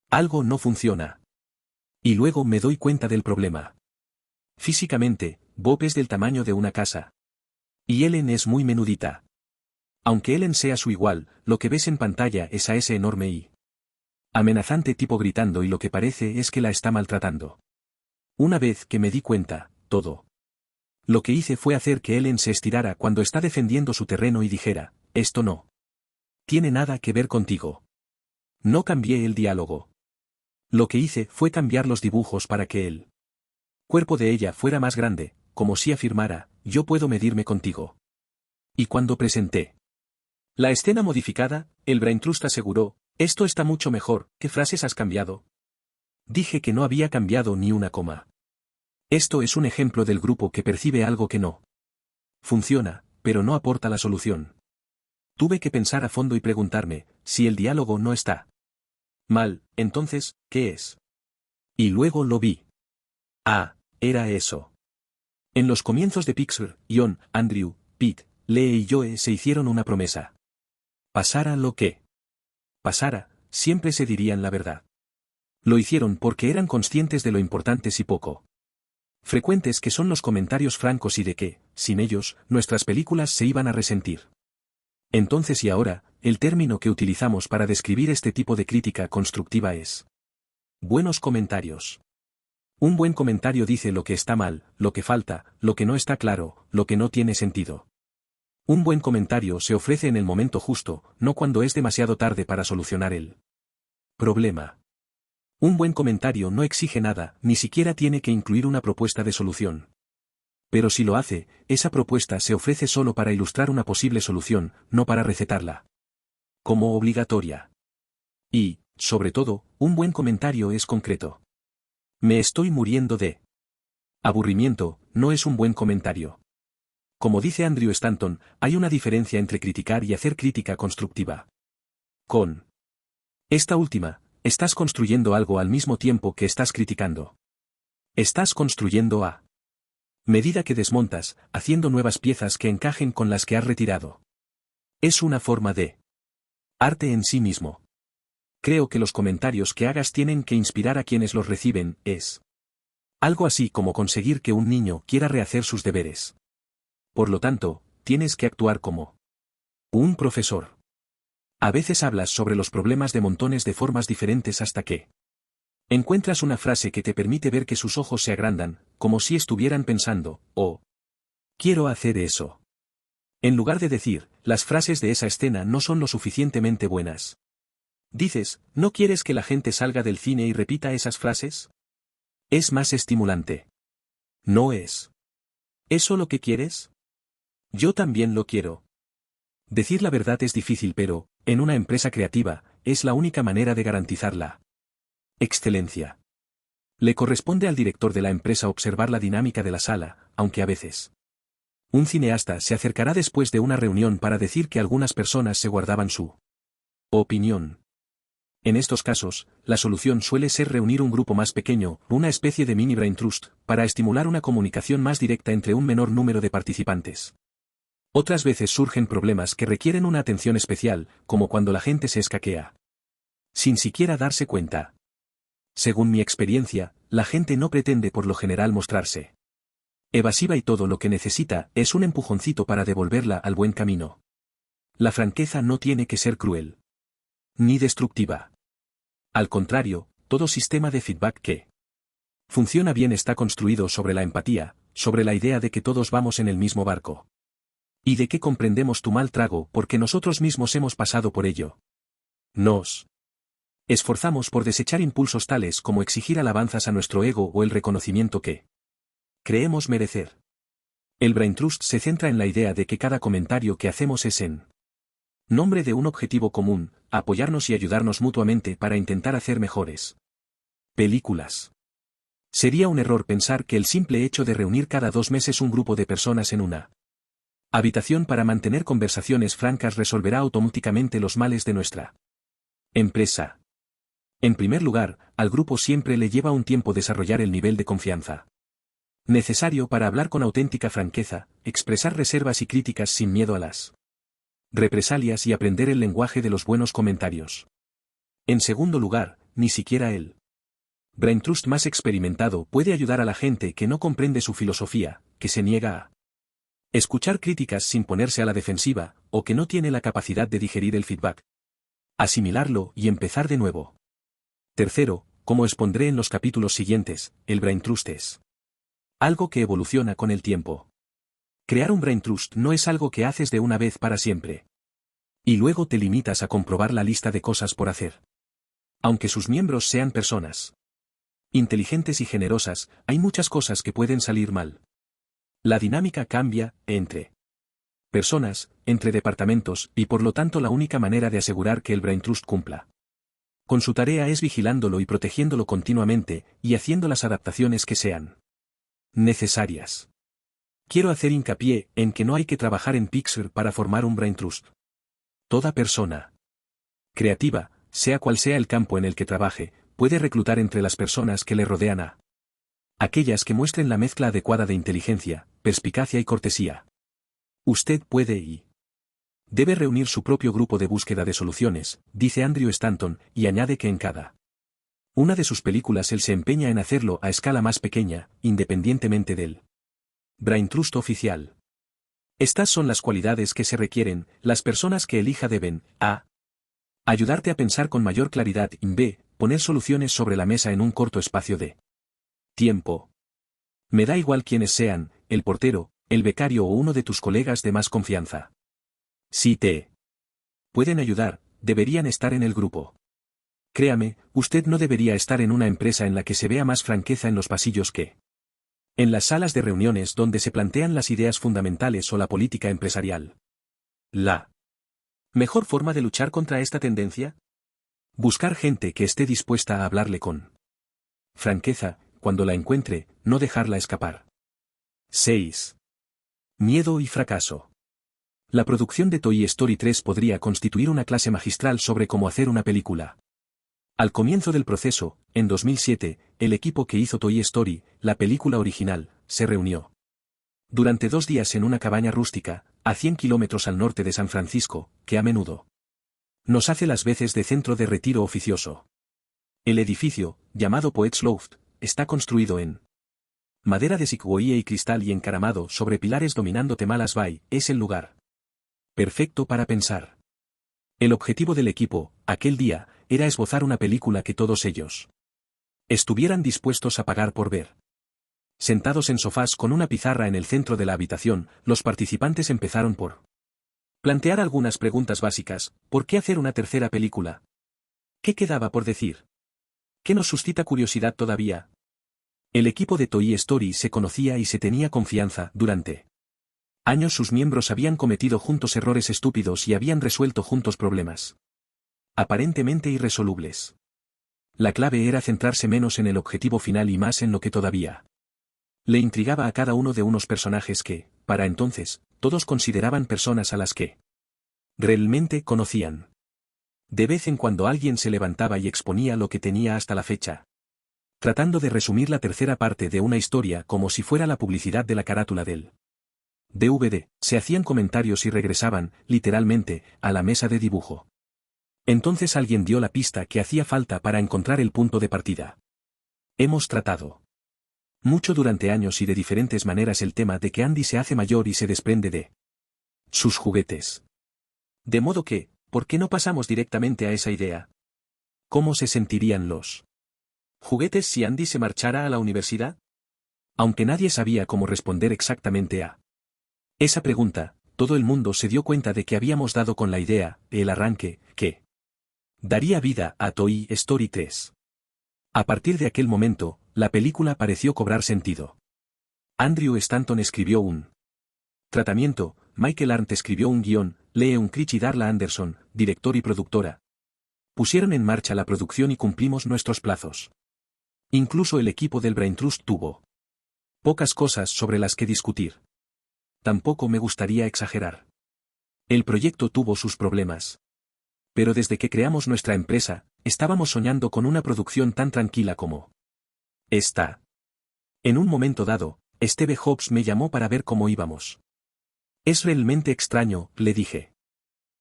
Algo no funciona. Y luego me doy cuenta del problema. Físicamente, Bob es del tamaño de una casa. Y Ellen es muy menudita. Aunque Ellen sea su igual, lo que ves en pantalla es a ese enorme y amenazante tipo gritando y lo que parece es que la está maltratando. Una vez que me di cuenta, todo lo que hice fue hacer que Ellen se estirara cuando está defendiendo su terreno y dijera, esto no tiene nada que ver contigo. No cambié el diálogo. Lo que hice fue cambiar los dibujos para que el cuerpo de ella fuera más grande, como si afirmara, yo puedo medirme contigo. Y cuando presenté la escena modificada, el Brain Trust aseguró, esto está mucho mejor, ¿qué frases has cambiado? Dije que no había cambiado ni una coma. Esto es un ejemplo del grupo que percibe algo que no funciona, pero no aporta la solución. Tuve que pensar a fondo y preguntarme, si el diálogo no está mal, entonces, ¿qué es? Y luego lo vi. Ah, era eso. En los comienzos de Pixar, John, Andrew, Pete, Lee y Joe se hicieron una promesa. Pasara lo que pasara, siempre se dirían la verdad. Lo hicieron porque eran conscientes de lo importantes y poco frecuentes que son los comentarios francos y de que, sin ellos, nuestras películas se iban a resentir. Entonces y ahora, el término que utilizamos para describir este tipo de crítica constructiva es buenos comentarios. Un buen comentario dice lo que está mal, lo que falta, lo que no está claro, lo que no tiene sentido. Un buen comentario se ofrece en el momento justo, no cuando es demasiado tarde para solucionar el problema. Un buen comentario no exige nada, ni siquiera tiene que incluir una propuesta de solución. Pero si lo hace, esa propuesta se ofrece solo para ilustrar una posible solución, no para recetarla como obligatoria. Y, sobre todo, un buen comentario es concreto. Me estoy muriendo de aburrimiento, no es un buen comentario. Como dice Andrew Stanton, hay una diferencia entre criticar y hacer crítica constructiva. Con esta última, estás construyendo algo al mismo tiempo que estás criticando. Estás construyendo a medida que desmontas, haciendo nuevas piezas que encajen con las que has retirado. Es una forma de arte en sí mismo. Creo que los comentarios que hagas tienen que inspirar a quienes los reciben, es algo así como conseguir que un niño quiera rehacer sus deberes. Por lo tanto, tienes que actuar como un profesor. A veces hablas sobre los problemas de montones de formas diferentes hasta que encuentras una frase que te permite ver que sus ojos se agrandan, como si estuvieran pensando, oh, quiero hacer eso. En lugar de decir, las frases de esa escena no son lo suficientemente buenas. Dices, ¿no quieres que la gente salga del cine y repita esas frases? Es más estimulante. ¿No es eso lo que quieres? Yo también lo quiero. Decir la verdad es difícil, pero, en una empresa creativa, es la única manera de garantizar la excelencia. Le corresponde al director de la empresa observar la dinámica de la sala, aunque a veces un cineasta se acercará después de una reunión para decir que algunas personas se guardaban su opinión. En estos casos, la solución suele ser reunir un grupo más pequeño, una especie de mini Brain Trust, para estimular una comunicación más directa entre un menor número de participantes. Otras veces surgen problemas que requieren una atención especial, como cuando la gente se escaquea sin siquiera darse cuenta. Según mi experiencia, la gente no pretende por lo general mostrarse evasiva y todo lo que necesita es un empujoncito para devolverla al buen camino. La franqueza no tiene que ser cruel ni destructiva. Al contrario, todo sistema de feedback que funciona bien está construido sobre la empatía, sobre la idea de que todos vamos en el mismo barco. Y de que comprendemos tu mal trago porque nosotros mismos hemos pasado por ello. Nos Esforzamos por desechar impulsos tales como exigir alabanzas a nuestro ego o el reconocimiento que creemos merecer. El Brain Trust se centra en la idea de que cada comentario que hacemos es en nombre de un objetivo común, apoyarnos y ayudarnos mutuamente para intentar hacer mejores películas. Sería un error pensar que el simple hecho de reunir cada 2 meses un grupo de personas en una habitación para mantener conversaciones francas resolverá automáticamente los males de nuestra empresa. En primer lugar, al grupo siempre le lleva un tiempo desarrollar el nivel de confianza necesario para hablar con auténtica franqueza, expresar reservas y críticas sin miedo a las represalias y aprender el lenguaje de los buenos comentarios. En segundo lugar, ni siquiera el Brain Trust más experimentado puede ayudar a la gente que no comprende su filosofía, que se niega a escuchar críticas sin ponerse a la defensiva, o que no tiene la capacidad de digerir el feedback, asimilarlo y empezar de nuevo. Tercero, como expondré en los capítulos siguientes, el Brain Trust es algo que evoluciona con el tiempo. Crear un Brain Trust no es algo que haces de una vez para siempre. Y luego te limitas a comprobar la lista de cosas por hacer. Aunque sus miembros sean personas inteligentes y generosas, hay muchas cosas que pueden salir mal. La dinámica cambia, entre personas, entre departamentos, y por lo tanto la única manera de asegurar que el Brain Trust cumpla con su tarea es vigilándolo y protegiéndolo continuamente, y haciendo las adaptaciones que sean necesarias. Quiero hacer hincapié en que no hay que trabajar en Pixar para formar un Brain Trust. Toda persona creativa, sea cual sea el campo en el que trabaje, puede reclutar entre las personas que le rodean a aquellas que muestren la mezcla adecuada de inteligencia, perspicacia y cortesía. Usted puede y debe reunir su propio grupo de búsqueda de soluciones, dice Andrew Stanton, y añade que en cada una de sus películas él se empeña en hacerlo a escala más pequeña, independientemente del Brain Trust oficial. Estas son las cualidades que se requieren, las personas que elija deben, a. Ayudarte a pensar con mayor claridad y b. Poner soluciones sobre la mesa en un corto espacio de tiempo. Me da igual quiénes sean, el portero, el becario o uno de tus colegas de más confianza. Si te pueden ayudar, deberían estar en el grupo. Créame, usted no debería estar en una empresa en la que se vea más franqueza en los pasillos que en las salas de reuniones donde se plantean las ideas fundamentales o la política empresarial. La mejor forma de luchar contra esta tendencia: buscar gente que esté dispuesta a hablarle con franqueza, cuando la encuentre, no dejarla escapar. 6. Miedo y fracaso. La producción de Toy Story 3 podría constituir una clase magistral sobre cómo hacer una película. Al comienzo del proceso, en 2007, el equipo que hizo Toy Story, la película original, se reunió durante 2 días en una cabaña rústica, a 100 kilómetros al norte de San Francisco, que a menudo nos hace las veces de centro de retiro oficioso. El edificio, llamado Poets Loft, está construido en madera de sequoia y cristal y encaramado sobre pilares dominando Temalas Bay, es el lugar perfecto para pensar. El objetivo del equipo, aquel día, era esbozar una película que todos ellos estuvieran dispuestos a pagar por ver. Sentados en sofás con una pizarra en el centro de la habitación, los participantes empezaron por plantear algunas preguntas básicas. ¿Por qué hacer una tercera película? ¿Qué quedaba por decir? ¿Qué nos suscita curiosidad todavía? El equipo de Toy Story se conocía y se tenía confianza. Durante años sus miembros habían cometido juntos errores estúpidos y habían resuelto juntos problemas aparentemente irresolubles. La clave era centrarse menos en el objetivo final y más en lo que todavía le intrigaba a cada uno de unos personajes que, para entonces, todos consideraban personas a las que realmente conocían. De vez en cuando alguien se levantaba y exponía lo que tenía hasta la fecha, tratando de resumir la tercera parte de una historia como si fuera la publicidad de la carátula del DVD. Se hacían comentarios y regresaban, literalmente, a la mesa de dibujo. Entonces alguien dio la pista que hacía falta para encontrar el punto de partida. Hemos tratado mucho durante años y de diferentes maneras el tema de que Andy se hace mayor y se desprende de sus juguetes. De modo que, ¿por qué no pasamos directamente a esa idea? ¿Cómo se sentirían los juguetes si Andy se marchara a la universidad? Aunque nadie sabía cómo responder exactamente a esa pregunta, todo el mundo se dio cuenta de que habíamos dado con la idea, el arranque, que Daría vida a Toy Story 3. A partir de aquel momento, la película pareció cobrar sentido. Andrew Stanton escribió un tratamiento, Michael Arndt escribió un guión, Lee Unkrich y Darla Anderson, director y productora. Pusieron en marcha la producción y cumplimos nuestros plazos. Incluso el equipo del Brain Trust tuvo pocas cosas sobre las que discutir. Tampoco me gustaría exagerar. El proyecto tuvo sus problemas. Pero desde que creamos nuestra empresa, estábamos soñando con una producción tan tranquila como esta. En un momento dado, Steve Jobs me llamó para ver cómo íbamos. Es realmente extraño, le dije.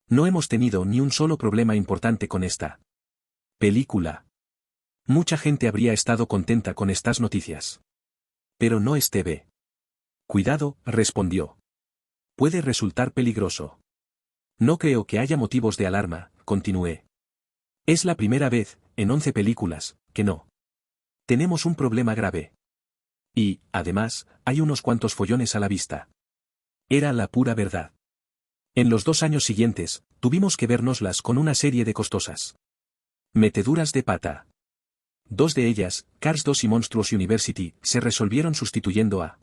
No hemos tenido ni un solo problema importante con esta película. Mucha gente habría estado contenta con estas noticias. Pero no Steve. Cuidado, respondió. Puede resultar peligroso. No creo que haya motivos de alarma, continué. Es la primera vez, en 11 películas, que no tenemos un problema grave. Y, además, hay unos cuantos follones a la vista. Era la pura verdad. En los 2 años siguientes, tuvimos que vérnoslas con una serie de costosas meteduras de pata. 2 de ellas, Cars 2 y Monstruos University, se resolvieron sustituyendo a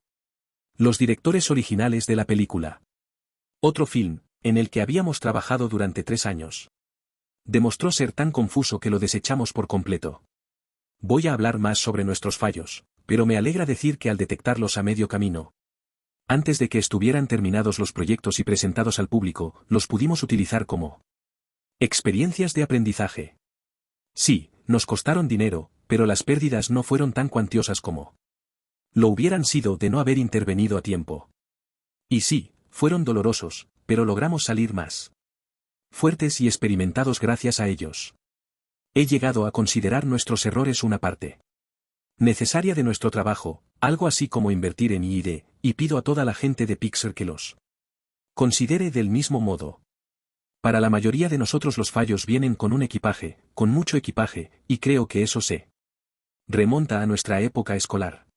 los directores originales de la película. Otro film, en el que habíamos trabajado durante 3 años. Demostró ser tan confuso que lo desechamos por completo. Voy a hablar más sobre nuestros fallos, pero me alegra decir que al detectarlos a medio camino, antes de que estuvieran terminados los proyectos y presentados al público, los pudimos utilizar como experiencias de aprendizaje. Sí, nos costaron dinero, pero las pérdidas no fueron tan cuantiosas como lo hubieran sido de no haber intervenido a tiempo. Y sí, fueron dolorosos, pero logramos salir más fuertes y experimentados gracias a ellos. He llegado a considerar nuestros errores una parte necesaria de nuestro trabajo, algo así como invertir en I+D, y pido a toda la gente de Pixar que los considere del mismo modo. Para la mayoría de nosotros los fallos vienen con un equipaje, con mucho equipaje, y creo que eso se remonta a nuestra época escolar.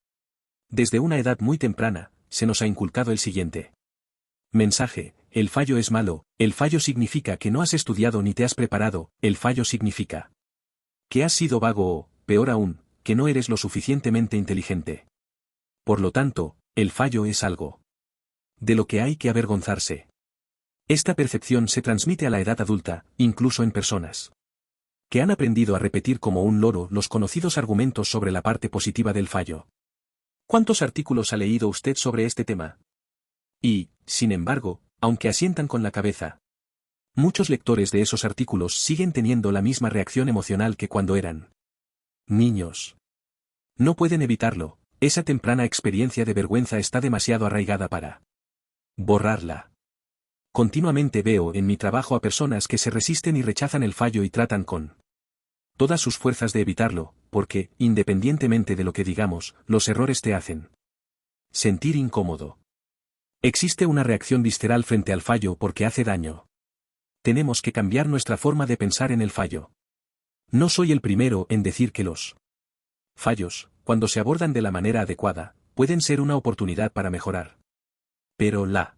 Desde una edad muy temprana, se nos ha inculcado el siguiente mensaje: el fallo es malo, el fallo significa que no has estudiado ni te has preparado, el fallo significa que has sido vago o, peor aún, que no eres lo suficientemente inteligente. Por lo tanto, el fallo es algo de lo que hay que avergonzarse. Esta percepción se transmite a la edad adulta, incluso en personas que han aprendido a repetir como un loro los conocidos argumentos sobre la parte positiva del fallo. ¿Cuántos artículos ha leído usted sobre este tema? Y, sin embargo, aunque asientan con la cabeza, muchos lectores de esos artículos siguen teniendo la misma reacción emocional que cuando eran niños. No pueden evitarlo, esa temprana experiencia de vergüenza está demasiado arraigada para borrarla. Continuamente veo en mi trabajo a personas que se resisten y rechazan el fallo y tratan con todas sus fuerzas de evitarlo, porque, independientemente de lo que digamos, los errores te hacen sentir incómodo. Existe una reacción visceral frente al fallo porque hace daño. Tenemos que cambiar nuestra forma de pensar en el fallo. No soy el primero en decir que los fallos, cuando se abordan de la manera adecuada, pueden ser una oportunidad para mejorar. Pero la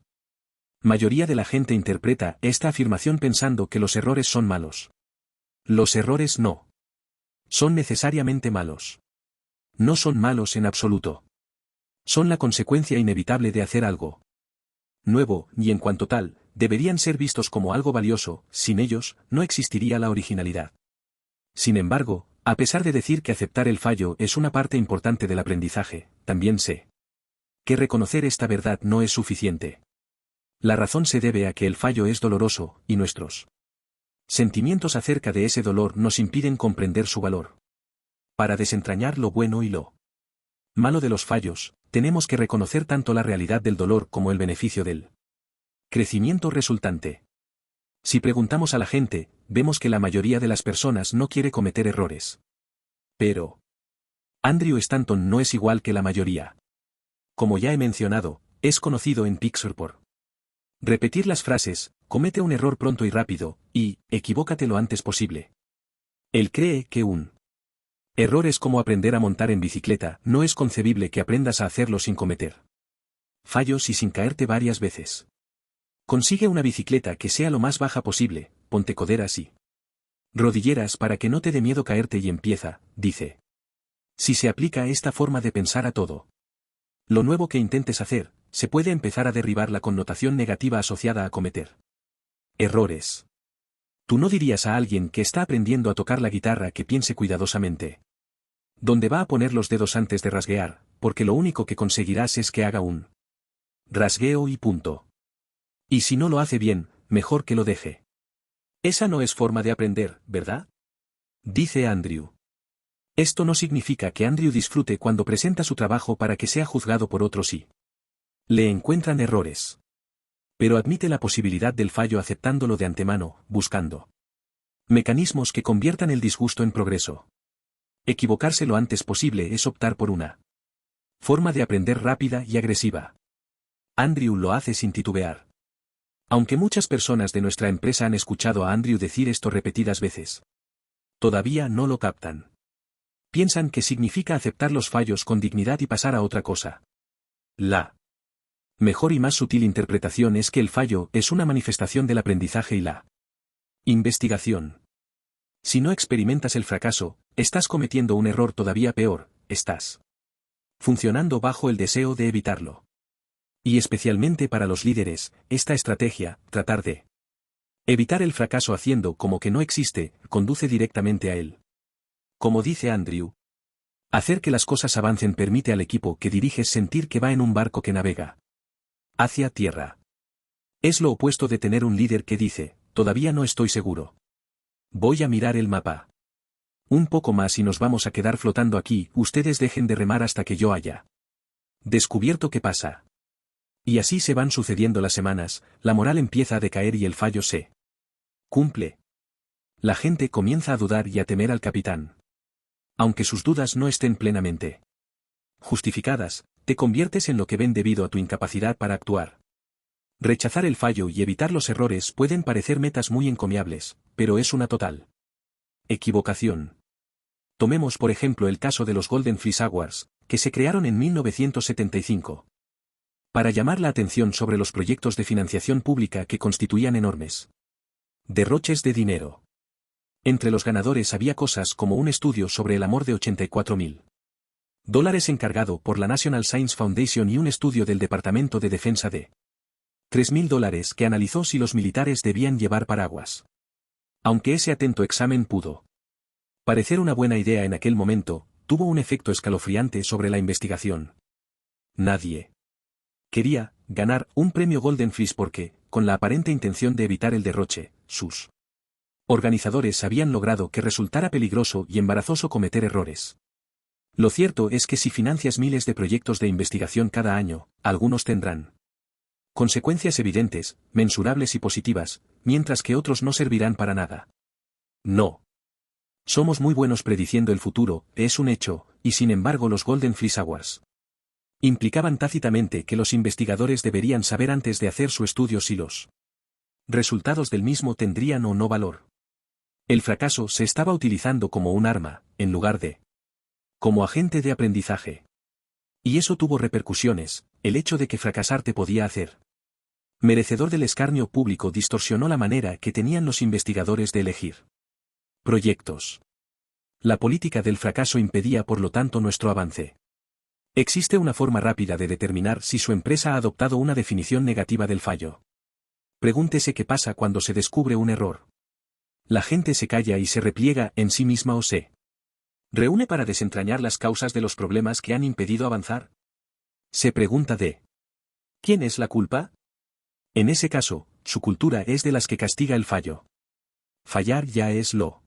mayoría de la gente interpreta esta afirmación pensando que los errores son malos. Los errores no son necesariamente malos. No son malos en absoluto. Son la consecuencia inevitable de hacer algo nuevo, y en cuanto tal, deberían ser vistos como algo valioso. Sin ellos, no existiría la originalidad. Sin embargo, a pesar de decir que aceptar el fallo es una parte importante del aprendizaje, también sé que reconocer esta verdad no es suficiente. La razón se debe a que el fallo es doloroso, y nuestros sentimientos acerca de ese dolor nos impiden comprender su valor. Para desentrañar lo bueno y lo malo de los fallos, tenemos que reconocer tanto la realidad del dolor como el beneficio del crecimiento resultante. Si preguntamos a la gente, vemos que la mayoría de las personas no quiere cometer errores. Pero Andrew Stanton no es igual que la mayoría. Como ya he mencionado, es conocido en Pixar por repetir las frases: comete un error pronto y rápido, y equivócate lo antes posible. Él cree que un error es como aprender a montar en bicicleta. No es concebible que aprendas a hacerlo sin cometer fallos y sin caerte varias veces. Consigue una bicicleta que sea lo más baja posible, ponte coderas y Rodilleras para que no te dé miedo caerte y empieza, dice. Si se aplica esta forma de pensar a todo lo nuevo que intentes hacer, se puede empezar a derribar la connotación negativa asociada a cometer errores. Tú no dirías a alguien que está aprendiendo a tocar la guitarra que piense cuidadosamente dónde va a poner los dedos antes de rasguear, porque lo único que conseguirás es que haga un rasgueo y punto. Y si no lo hace bien, mejor que lo deje. Esa no es forma de aprender, ¿verdad? Dice Andrew. Esto no significa que Andrew disfrute cuando presenta su trabajo para que sea juzgado por otros y le encuentran errores. Pero admite la posibilidad del fallo aceptándolo de antemano, buscando mecanismos que conviertan el disgusto en progreso. Equivocarse lo antes posible es optar por una forma de aprender rápida y agresiva. Andrew lo hace sin titubear. Aunque muchas personas de nuestra empresa han escuchado a Andrew decir esto repetidas veces, todavía no lo captan. Piensan que significa aceptar los fallos con dignidad y pasar a otra cosa. La mejor y más sutil interpretación es que el fallo es una manifestación del aprendizaje y la investigación. Si no experimentas el fracaso, estás cometiendo un error todavía peor, estás funcionando bajo el deseo de evitarlo. Y especialmente para los líderes, esta estrategia, tratar de evitar el fracaso haciendo como que no existe, conduce directamente a él. Como dice Andrew, hacer que las cosas avancen permite al equipo que diriges sentir que va en un barco que navega hacia tierra. Es lo opuesto de tener un líder que dice, todavía no estoy seguro. Voy a mirar el mapa. Un poco más y nos vamos a quedar flotando aquí, ustedes dejen de remar hasta que yo haya descubierto qué pasa. Y así se van sucediendo las semanas, la moral empieza a decaer y el fallo se cumple. La gente comienza a dudar y a temer al capitán. Aunque sus dudas no estén plenamente justificadas, te conviertes en lo que ven debido a tu incapacidad para actuar. Rechazar el fallo y evitar los errores pueden parecer metas muy encomiables, pero es una total equivocación. Tomemos por ejemplo el caso de los Golden Fleece Awards, que se crearon en 1975. Para llamar la atención sobre los proyectos de financiación pública que constituían enormes derroches de dinero. Entre los ganadores había cosas como un estudio sobre el amor de $84.000 encargado por la National Science Foundation y un estudio del Departamento de Defensa de $3.000 que analizó si los militares debían llevar paraguas. Aunque ese atento examen pudo parecer una buena idea en aquel momento, tuvo un efecto escalofriante sobre la investigación. Nadie quería ganar un premio Golden Fleece porque, con la aparente intención de evitar el derroche, sus organizadores habían logrado que resultara peligroso y embarazoso cometer errores. Lo cierto es que si financias miles de proyectos de investigación cada año, algunos tendrán consecuencias evidentes, mensurables y positivas, mientras que otros no servirán para nada. No. Somos muy buenos prediciendo el futuro, es un hecho, y sin embargo los Golden Fleece Awards implicaban tácitamente que los investigadores deberían saber antes de hacer su estudio si los resultados del mismo tendrían o no valor. El fracaso se estaba utilizando como un arma, en lugar de como agente de aprendizaje. Y eso tuvo repercusiones, el hecho de que fracasar te podía hacer merecedor del escarnio público distorsionó la manera que tenían los investigadores de elegir proyectos. La política del fracaso impedía por lo tanto nuestro avance. Existe una forma rápida de determinar si su empresa ha adoptado una definición negativa del fallo. Pregúntese qué pasa cuando se descubre un error. La gente se calla y se repliega en sí misma o se reúne para desentrañar las causas de los problemas que han impedido avanzar. Se pregunta de ¿quién es la culpa? En ese caso, su cultura es de las que castiga el fallo. Fallar ya es lo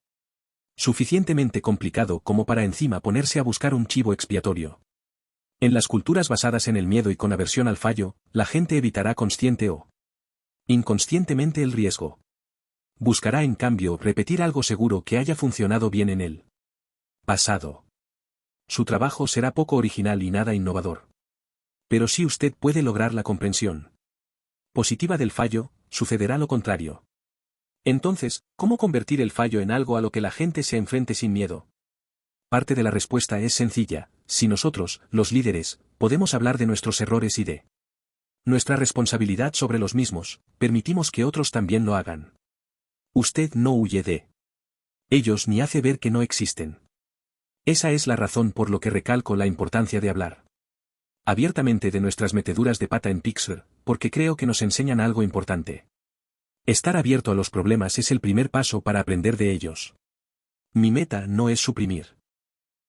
suficientemente complicado como para encima ponerse a buscar un chivo expiatorio. En las culturas basadas en el miedo y con aversión al fallo, la gente evitará consciente o inconscientemente el riesgo. Buscará en cambio repetir algo seguro que haya funcionado bien en el pasado. Su trabajo será poco original y nada innovador. Pero si usted puede lograr la comprensión positiva del fallo, sucederá lo contrario. Entonces, ¿cómo convertir el fallo en algo a lo que la gente se enfrente sin miedo? Parte de la respuesta es sencilla: si nosotros, los líderes, podemos hablar de nuestros errores y de nuestra responsabilidad sobre los mismos, permitimos que otros también lo hagan. Usted no huye de Ellos ni hace ver que no existen. Esa es la razón por lo que recalco la importancia de hablar abiertamente de nuestras meteduras de pata en Pixar, porque creo que nos enseñan algo importante. Estar abierto a los problemas es el primer paso para aprender de ellos. Mi meta no es suprimir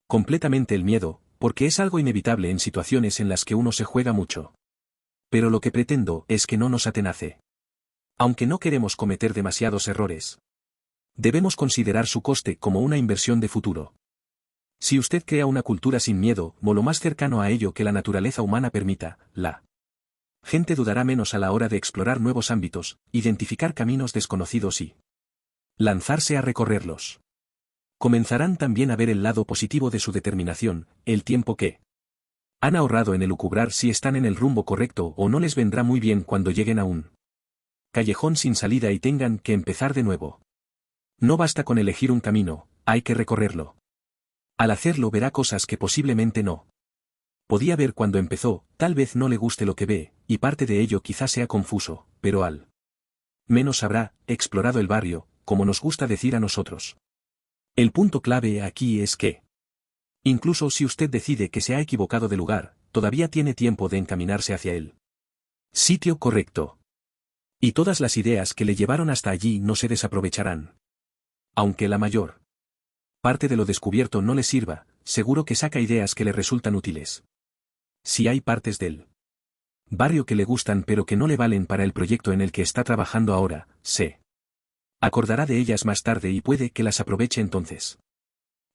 completamente el miedo, porque es algo inevitable en situaciones en las que uno se juega mucho. Pero lo que pretendo es que no nos atenace. Aunque no queremos cometer demasiados errores, debemos considerar su coste como una inversión de futuro. Si usted crea una cultura sin miedo, o lo más cercano a ello que la naturaleza humana permita, la gente dudará menos a la hora de explorar nuevos ámbitos, identificar caminos desconocidos y lanzarse a recorrerlos. Comenzarán también a ver el lado positivo de su determinación, el tiempo que han ahorrado en elucubrar si están en el rumbo correcto o no les vendrá muy bien cuando lleguen a un callejón sin salida y tengan que empezar de nuevo. No basta con elegir un camino, hay que recorrerlo. Al hacerlo verá cosas que posiblemente no podía ver cuando empezó, tal vez no le guste lo que ve, y parte de ello quizás sea confuso, pero al menos habrá explorado el barrio, como nos gusta decir a nosotros. El punto clave aquí es que, incluso si usted decide que se ha equivocado de lugar, todavía tiene tiempo de encaminarse hacia el sitio correcto. Y todas las ideas que le llevaron hasta allí no se desaprovecharán. Aunque la mayor parte de lo descubierto no le sirva, seguro que saca ideas que le resultan útiles. Si hay partes del barrio que le gustan pero que no le valen para el proyecto en el que está trabajando ahora, se acordará de ellas más tarde y puede que las aproveche entonces.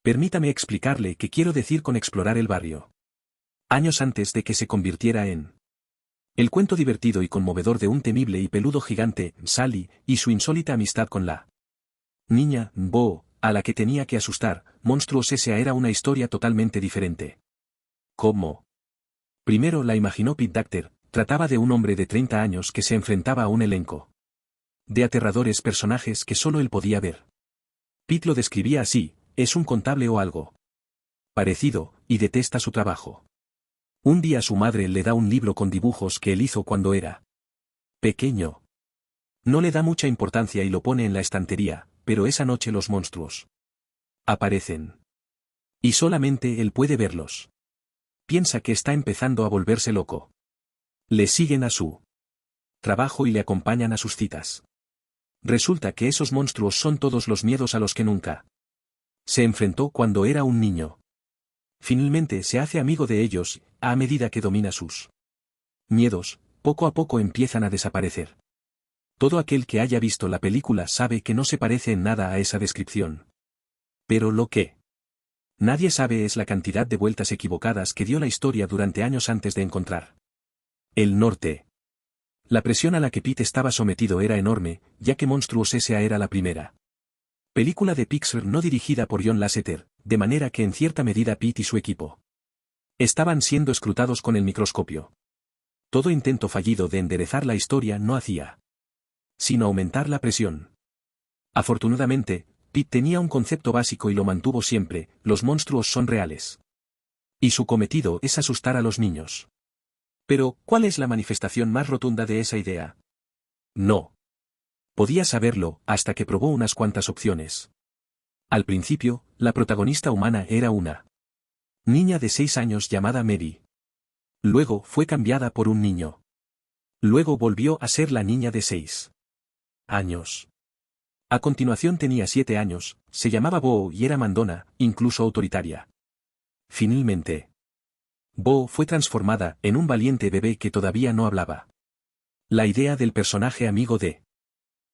Permítame explicarle qué quiero decir con explorar el barrio. Años antes de que se convirtiera en el cuento divertido y conmovedor de un temible y peludo gigante, Sally, y su insólita amistad con la niña, Bo, a la que tenía que asustar, Monstruos S.A. era una historia totalmente diferente. ¿Cómo? Primero la imaginó Pete Docter, trataba de un hombre de 30 años que se enfrentaba a un elenco de aterradores personajes que solo él podía ver. Pete lo describía así, es un contable o algo parecido, y detesta su trabajo. Un día su madre le da un libro con dibujos que él hizo cuando era pequeño. No le da mucha importancia y lo pone en la estantería, pero esa noche los monstruos aparecen. Y solamente él puede verlos. Piensa que está empezando a volverse loco. Le siguen a su trabajo y le acompañan a sus citas. Resulta que esos monstruos son todos los miedos a los que nunca se enfrentó cuando era un niño. Finalmente se hace amigo de ellos, a medida que domina sus miedos, poco a poco empiezan a desaparecer. Todo aquel que haya visto la película sabe que no se parece en nada a esa descripción. Pero lo que nadie sabe es la cantidad de vueltas equivocadas que dio la historia durante años antes de encontrar el norte. La presión a la que Pete estaba sometido era enorme, ya que Monstruos S.A. era la primera película de Pixar no dirigida por John Lasseter, de manera que en cierta medida Pete y su equipo estaban siendo escrutados con el microscopio. Todo intento fallido de enderezar la historia no hacía sino aumentar la presión. Afortunadamente, Pete tenía un concepto básico y lo mantuvo siempre: los monstruos son reales. Y su cometido es asustar a los niños. Pero, ¿cuál es la manifestación más rotunda de esa idea? No podía saberlo hasta que probó unas cuantas opciones. Al principio, la protagonista humana era una niña de 6 años llamada Mary. Luego fue cambiada por un niño. Luego volvió a ser la niña de 6 años. A continuación tenía 7 años, se llamaba Bo y era mandona, incluso autoritaria. Finalmente, Bo fue transformada en un valiente bebé que todavía no hablaba. La idea del personaje amigo de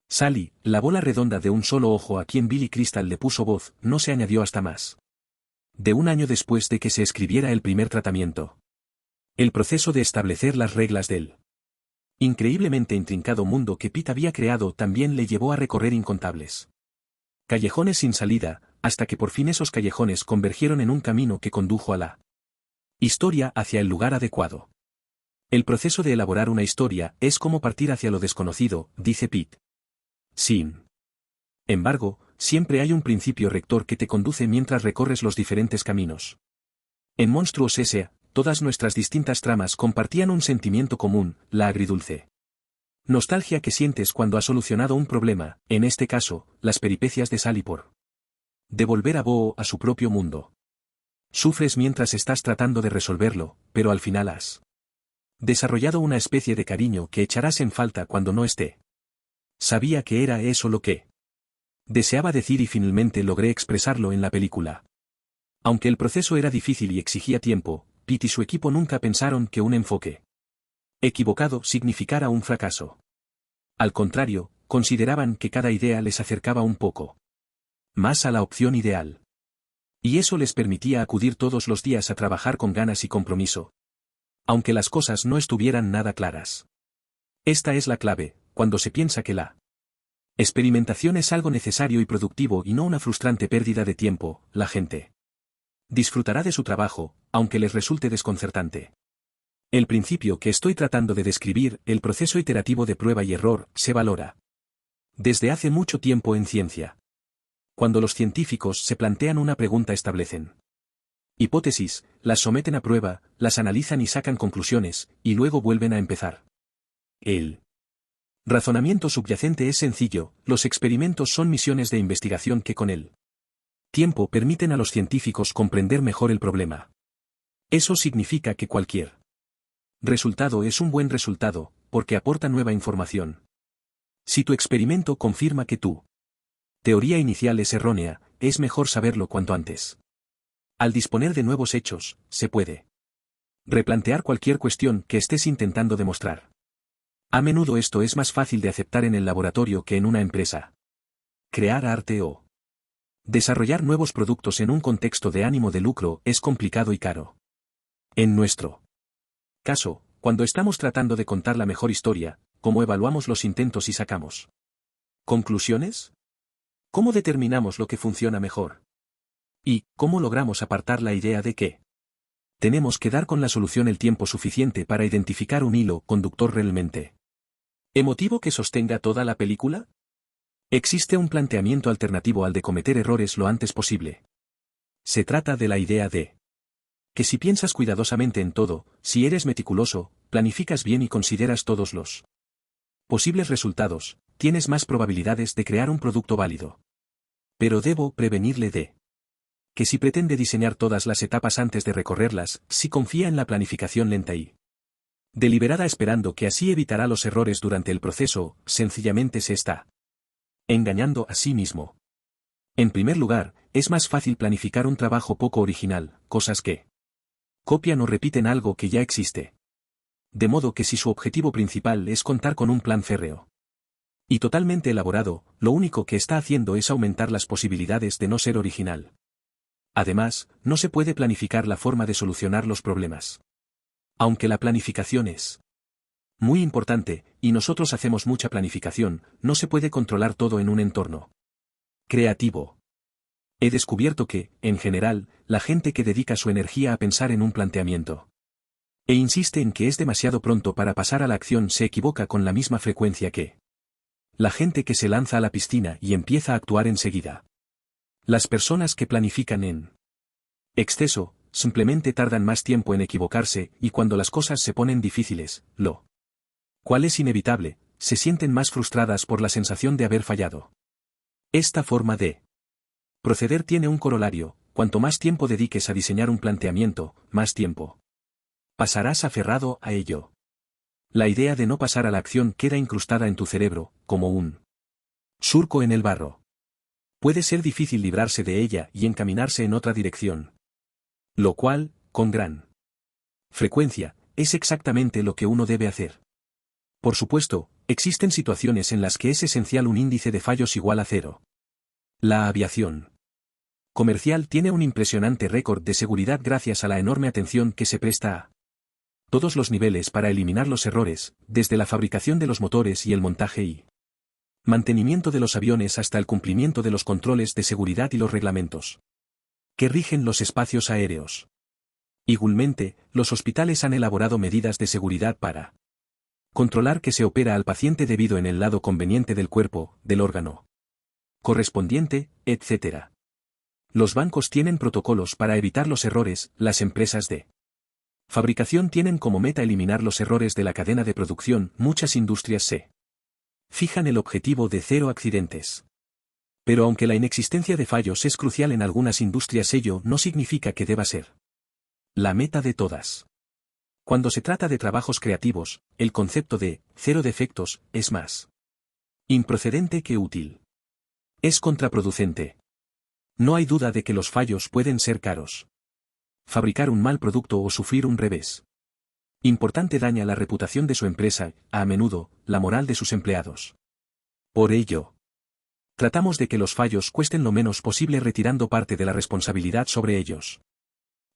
Sally, la bola redonda de un solo ojo a quien Billy Crystal le puso voz, no se añadió hasta más de un año después de que se escribiera el primer tratamiento. El proceso de establecer las reglas del increíblemente intrincado mundo que Pete había creado también le llevó a recorrer incontables callejones sin salida, hasta que por fin esos callejones convergieron en un camino que condujo a la historia hacia el lugar adecuado. El proceso de elaborar una historia es como partir hacia lo desconocido, dice Pete. Sin embargo, siempre hay un principio rector que te conduce mientras recorres los diferentes caminos. En Monstruos S.A., todas nuestras distintas tramas compartían un sentimiento común, la agridulce nostalgia que sientes cuando has solucionado un problema, en este caso, las peripecias de Sally por Devolver a Bo a su propio mundo. Sufres mientras estás tratando de resolverlo, pero al final has desarrollado una especie de cariño que echarás en falta cuando no esté. Sabía que era eso lo que deseaba decir y finalmente logré expresarlo en la película. Aunque el proceso era difícil y exigía tiempo, Pete y su equipo nunca pensaron que un enfoque equivocado significara un fracaso. Al contrario, consideraban que cada idea les acercaba un poco más a la opción ideal. Y eso les permitía acudir todos los días a trabajar con ganas y compromiso. Aunque las cosas no estuvieran nada claras. Esta es la clave, cuando se piensa que la experimentación es algo necesario y productivo y no una frustrante pérdida de tiempo, la gente disfrutará de su trabajo, aunque les resulte desconcertante. El principio que estoy tratando de describir, el proceso iterativo de prueba y error, se valora desde hace mucho tiempo en ciencia. Cuando los científicos se plantean una pregunta establecen hipótesis, las someten a prueba, las analizan y sacan conclusiones, y luego vuelven a empezar. El razonamiento subyacente es sencillo, los experimentos son misiones de investigación que con el tiempo permiten a los científicos comprender mejor el problema. Eso significa que cualquier resultado es un buen resultado, porque aporta nueva información. Si tu experimento confirma que tu teoría inicial es errónea, es mejor saberlo cuanto antes. Al disponer de nuevos hechos, se puede replantear cualquier cuestión que estés intentando demostrar. A menudo esto es más fácil de aceptar en el laboratorio que en una empresa. Crear arte o desarrollar nuevos productos en un contexto de ánimo de lucro es complicado y caro. En nuestro caso, cuando estamos tratando de contar la mejor historia, ¿cómo evaluamos los intentos y sacamos conclusiones? ¿Cómo determinamos lo que funciona mejor? ¿Y cómo logramos apartar la idea de que tenemos que dar con la solución el tiempo suficiente para identificar un hilo conductor realmente emotivo que sostenga toda la película? Existe un planteamiento alternativo al de cometer errores lo antes posible. Se trata de la idea de que si piensas cuidadosamente en todo, si eres meticuloso, planificas bien y consideras todos los posibles resultados, tienes más probabilidades de crear un producto válido. Pero debo prevenirle de que si pretende diseñar todas las etapas antes de recorrerlas, si confía en la planificación lenta y deliberada esperando que así evitará los errores durante el proceso, sencillamente se está engañando a sí mismo. En primer lugar, es más fácil planificar un trabajo poco original, cosas que copian o repiten algo que ya existe. De modo que si su objetivo principal es contar con un plan férreo y totalmente elaborado, lo único que está haciendo es aumentar las posibilidades de no ser original. Además, no se puede planificar la forma de solucionar los problemas. Aunque la planificación es muy importante, y nosotros hacemos mucha planificación, no se puede controlar todo en un entorno creativo. He descubierto que, en general, la gente que dedica su energía a pensar en un planteamiento e insiste en que es demasiado pronto para pasar a la acción se equivoca con la misma frecuencia que la gente que se lanza a la piscina y empieza a actuar enseguida. Las personas que planifican en exceso, simplemente tardan más tiempo en equivocarse y cuando las cosas se ponen difíciles, lo cual es inevitable, se sienten más frustradas por la sensación de haber fallado. Esta forma de proceder tiene un corolario, cuanto más tiempo dediques a diseñar un planteamiento, más tiempo pasarás aferrado a ello. La idea de no pasar a la acción queda incrustada en tu cerebro, como un surco en el barro. Puede ser difícil librarse de ella y encaminarse en otra dirección. Lo cual, con gran frecuencia, es exactamente lo que uno debe hacer. Por supuesto, existen situaciones en las que es esencial un índice de fallos igual a 0. La aviación comercial tiene un impresionante récord de seguridad gracias a la enorme atención que se presta a todos los niveles para eliminar los errores, desde la fabricación de los motores y el montaje y mantenimiento de los aviones hasta el cumplimiento de los controles de seguridad y los reglamentos que rigen los espacios aéreos. Igualmente, los hospitales han elaborado medidas de seguridad para controlar que se opera al paciente debido en el lado conveniente del cuerpo, del órgano correspondiente, etc. Los bancos tienen protocolos para evitar los errores, las empresas de fabricación tienen como meta eliminar los errores de la cadena de producción, muchas industrias se fijan el objetivo de 0 accidentes. Pero aunque la inexistencia de fallos es crucial en algunas industrias, ello no significa que deba ser la meta de todas. Cuando se trata de trabajos creativos, el concepto de cero defectos es más improcedente que útil. Es contraproducente. No hay duda de que los fallos pueden ser caros. Fabricar un mal producto o sufrir un revés importante daña la reputación de su empresa, a menudo, la moral de sus empleados. Por ello, tratamos de que los fallos cuesten lo menos posible retirando parte de la responsabilidad sobre ellos.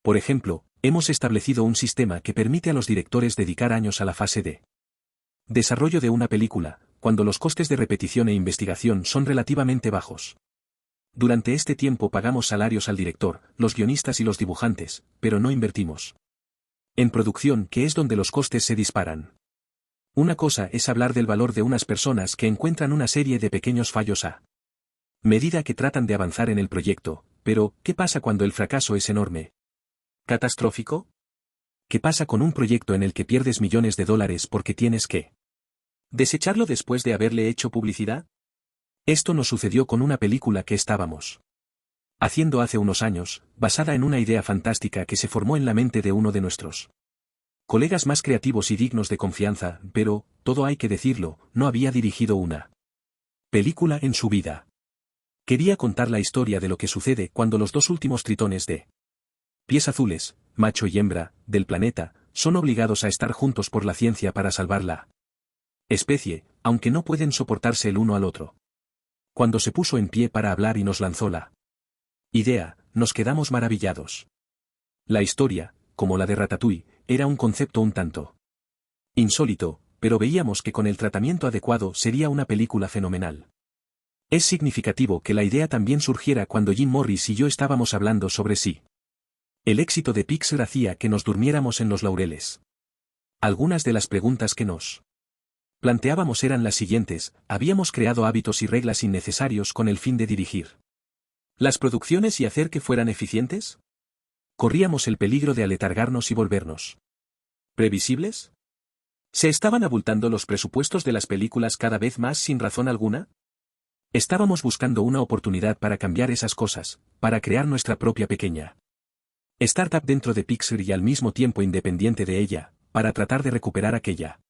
Por ejemplo, hemos establecido un sistema que permite a los directores dedicar años a la fase de desarrollo de una película, cuando los costes de repetición e investigación son relativamente bajos. Durante este tiempo pagamos salarios al director, los guionistas y los dibujantes, pero no invertimos en producción, que es donde los costes se disparan. Una cosa es hablar del valor de unas personas que encuentran una serie de pequeños fallos a medida que tratan de avanzar en el proyecto, pero, ¿qué pasa cuando el fracaso es enorme? ¿Catastrófico? ¿Qué pasa con un proyecto en el que pierdes millones de dólares porque tienes que desecharlo después de haberle hecho publicidad? Esto nos sucedió con una película que estábamos haciendo hace unos años, basada en una idea fantástica que se formó en la mente de uno de nuestros colegas más creativos y dignos de confianza, pero, todo hay que decirlo, no había dirigido una película en su vida. Quería contar la historia de lo que sucede cuando los dos últimos tritones de pies azules, macho y hembra, del planeta, son obligados a estar juntos por la ciencia para salvar la especie, aunque no pueden soportarse el uno al otro. Cuando se puso en pie para hablar y nos lanzó la idea, nos quedamos maravillados. La historia, como la de Ratatouille, era un concepto un tanto insólito, pero veíamos que con el tratamiento adecuado sería una película fenomenal. Es significativo que la idea también surgiera cuando Jim Morris y yo estábamos hablando sobre sí. El éxito de Pixar hacía que nos durmiéramos en los laureles. Algunas de las preguntas que nos planteábamos eran las siguientes: habíamos creado hábitos y reglas innecesarios con el fin de dirigir las producciones y hacer que fueran eficientes. ¿Corríamos el peligro de aletargarnos y volvernos previsibles? ¿Se estaban abultando los presupuestos de las películas cada vez más sin razón alguna? Estábamos buscando una oportunidad para cambiar esas cosas, para crear nuestra propia pequeña startup dentro de Pixar y al mismo tiempo independiente de ella, para tratar de recuperar aquella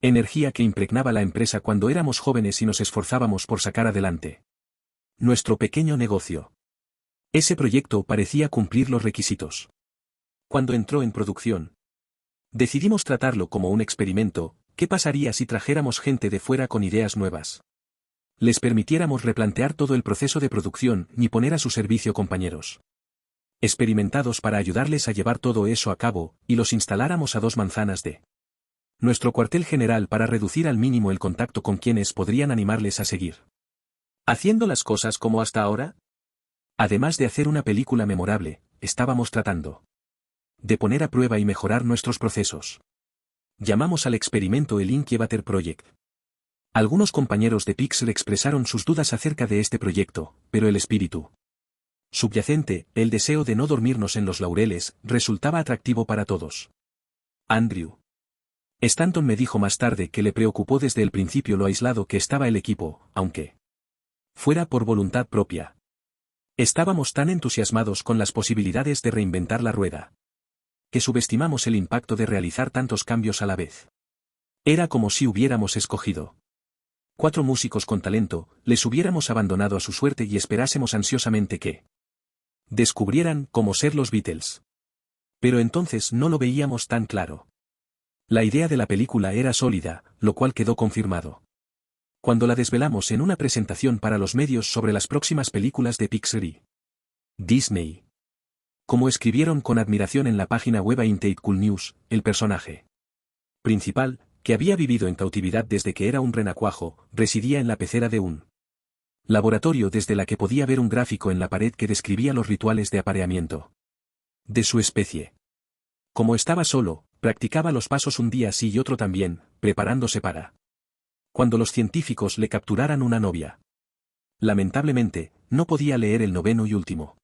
energía que impregnaba la empresa cuando éramos jóvenes y nos esforzábamos por sacar adelante nuestro pequeño negocio. Ese proyecto parecía cumplir los requisitos. Cuando entró en producción, decidimos tratarlo como un experimento. ¿Qué pasaría si trajéramos gente de fuera con ideas nuevas? Les permitiéramos replantear todo el proceso de producción y poner a su servicio compañeros experimentados para ayudarles a llevar todo eso a cabo, y los instaláramos a 2 manzanas de nuestro cuartel general para reducir al mínimo el contacto con quienes podrían animarles a seguir haciendo las cosas como hasta ahora. Además de hacer una película memorable, estábamos tratando de poner a prueba y mejorar nuestros procesos. Llamamos al experimento el Incubator Project. Algunos compañeros de Pixar expresaron sus dudas acerca de este proyecto, pero el espíritu subyacente, el deseo de no dormirnos en los laureles, resultaba atractivo para todos. Andrew Stanton me dijo más tarde que le preocupó desde el principio lo aislado que estaba el equipo, aunque fuera por voluntad propia. Estábamos tan entusiasmados con las posibilidades de reinventar la rueda que subestimamos el impacto de realizar tantos cambios a la vez. Era como si hubiéramos escogido 4 músicos con talento, les hubiéramos abandonado a su suerte y esperásemos ansiosamente que descubrieran cómo ser los Beatles. Pero entonces no lo veíamos tan claro. La idea de la película era sólida, lo cual quedó confirmado cuando la desvelamos en una presentación para los medios sobre las próximas películas de Pixar y Disney. Como escribieron con admiración en la página web Ain't Cool News, el personaje principal, que había vivido en cautividad desde que era un renacuajo, residía en la pecera de un laboratorio desde la que podía ver un gráfico en la pared que describía los rituales de apareamiento de su especie. Como estaba solo, practicaba los pasos un día sí y otro también, preparándose para cuando los científicos le capturaran una novia. Lamentablemente, no podía leer el 9º y último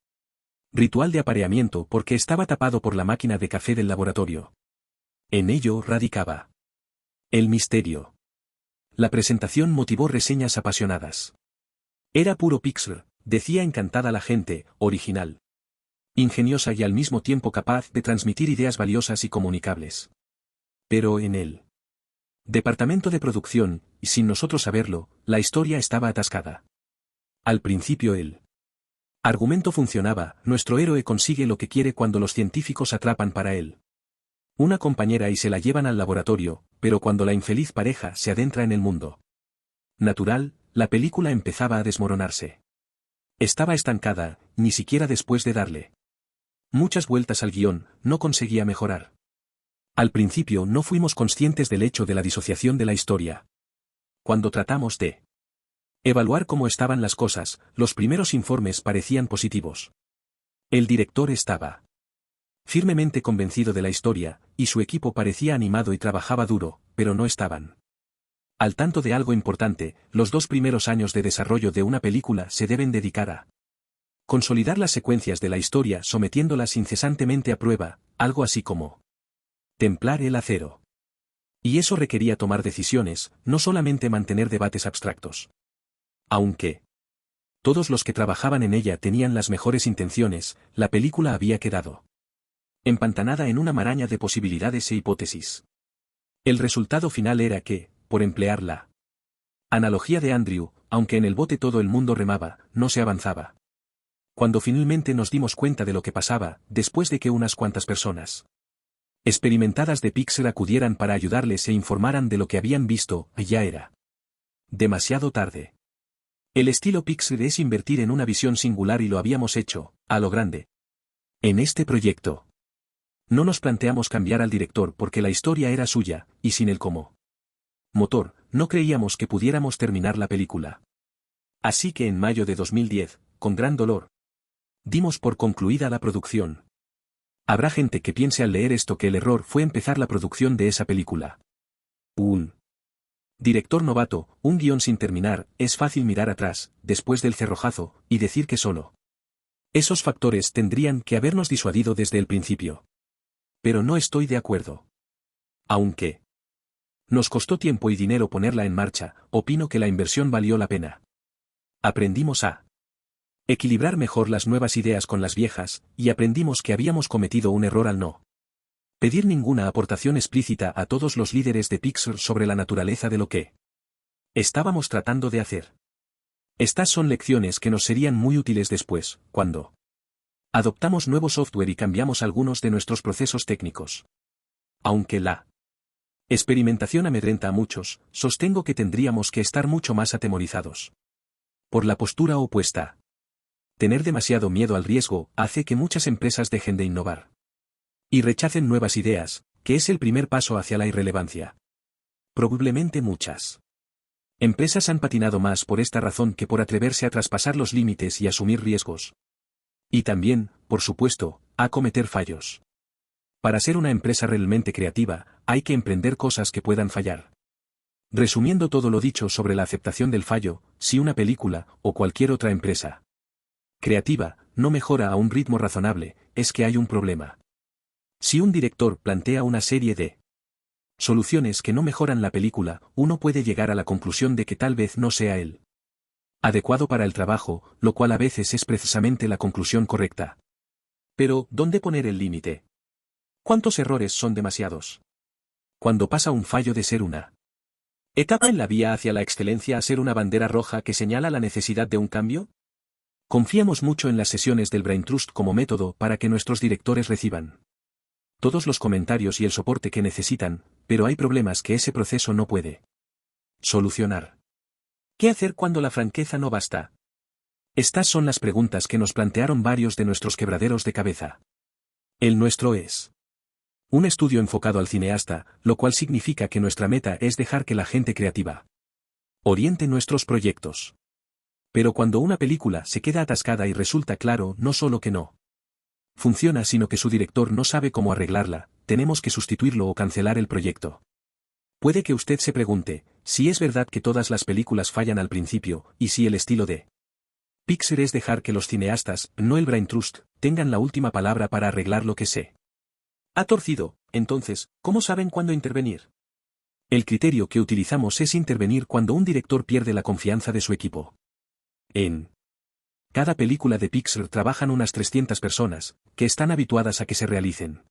ritual de apareamiento porque estaba tapado por la máquina de café del laboratorio. En ello radicaba el misterio. La presentación motivó reseñas apasionadas. Era puro Pixar, decía encantada la gente, original. Ingeniosa y al mismo tiempo capaz de transmitir ideas valiosas y comunicables. Pero en el departamento de producción, y sin nosotros saberlo, la historia estaba atascada. Al principio el argumento funcionaba, nuestro héroe consigue lo que quiere cuando los científicos atrapan para él una compañera y se la llevan al laboratorio, pero cuando la infeliz pareja se adentra en el mundo natural, la película empezaba a desmoronarse. Estaba estancada, ni siquiera después de darle muchas vueltas al guión, no conseguía mejorar. Al principio no fuimos conscientes del hecho de la disociación de la historia. Cuando tratamos de evaluar cómo estaban las cosas, los primeros informes parecían positivos. El director estaba firmemente convencido de la historia, y su equipo parecía animado y trabajaba duro, pero no estaban al tanto de algo importante. Los 2 primeros años de desarrollo de una película se deben dedicar a consolidar las secuencias de la historia sometiéndolas incesantemente a prueba, algo así como templar el acero. Y eso requería tomar decisiones, no solamente mantener debates abstractos. Aunque todos los que trabajaban en ella tenían las mejores intenciones, la película había quedado empantanada en una maraña de posibilidades e hipótesis. El resultado final era que, por emplear la analogía de Andrew, aunque en el bote todo el mundo remaba, no se avanzaba. Cuando finalmente nos dimos cuenta de lo que pasaba, después de que unas cuantas personas experimentadas de Pixar acudieran para ayudarles e informaran de lo que habían visto, ya era demasiado tarde. El estilo Pixar es invertir en una visión singular y lo habíamos hecho, a lo grande. En este proyecto no nos planteamos cambiar al director porque la historia era suya, y sin él como motor, no creíamos que pudiéramos terminar la película. Así que en mayo de 2010, con gran dolor, dimos por concluida la producción. Habrá gente que piense al leer esto que el error fue empezar la producción de esa película. Un director novato, un guión sin terminar, es fácil mirar atrás, después del cerrojazo, y decir que solo esos factores tendrían que habernos disuadido desde el principio. Pero no estoy de acuerdo. Aunque nos costó tiempo y dinero ponerla en marcha, opino que la inversión valió la pena. Aprendimos a equilibrar mejor las nuevas ideas con las viejas, y aprendimos que habíamos cometido un error al no pedir ninguna aportación explícita a todos los líderes de Pixar sobre la naturaleza de lo que estábamos tratando de hacer. Estas son lecciones que nos serían muy útiles después, cuando adoptamos nuevo software y cambiamos algunos de nuestros procesos técnicos. Aunque la experimentación amedrenta a muchos, sostengo que tendríamos que estar mucho más atemorizados por la postura opuesta. Tener demasiado miedo al riesgo hace que muchas empresas dejen de innovar y rechacen nuevas ideas, que es el primer paso hacia la irrelevancia. Probablemente muchas empresas han patinado más por esta razón que por atreverse a traspasar los límites y asumir riesgos. Y también, por supuesto, a cometer fallos. Para ser una empresa realmente creativa, hay que emprender cosas que puedan fallar. Resumiendo todo lo dicho sobre la aceptación del fallo, si una película, o cualquier otra empresa creativa, no mejora a un ritmo razonable, es que hay un problema. Si un director plantea una serie de soluciones que no mejoran la película, uno puede llegar a la conclusión de que tal vez no sea él adecuado para el trabajo, lo cual a veces es precisamente la conclusión correcta. Pero, ¿dónde poner el límite? ¿Cuántos errores son demasiados? Cuando pasa un fallo de ser una etapa en la vía hacia la excelencia a ser una bandera roja que señala la necesidad de un cambio? Confiamos mucho en las sesiones del Brain Trust como método para que nuestros directores reciban todos los comentarios y el soporte que necesitan, pero hay problemas que ese proceso no puede solucionar. ¿Qué hacer cuando la franqueza no basta? Estas son las preguntas que nos plantearon varios de nuestros quebraderos de cabeza. El nuestro es un estudio enfocado al cineasta, lo cual significa que nuestra meta es dejar que la gente creativa oriente nuestros proyectos. Pero cuando una película se queda atascada y resulta claro no solo que no funciona sino que su director no sabe cómo arreglarla, tenemos que sustituirlo o cancelar el proyecto. Puede que usted se pregunte, si es verdad que todas las películas fallan al principio, y si el estilo de Pixar es dejar que los cineastas, no el Brain Trust, tengan la última palabra para arreglar lo que se ha torcido, entonces, ¿cómo saben cuándo intervenir? El criterio que utilizamos es intervenir cuando un director pierde la confianza de su equipo. En cada película de Pixar trabajan unas 300 personas, que están habituadas a que se realicen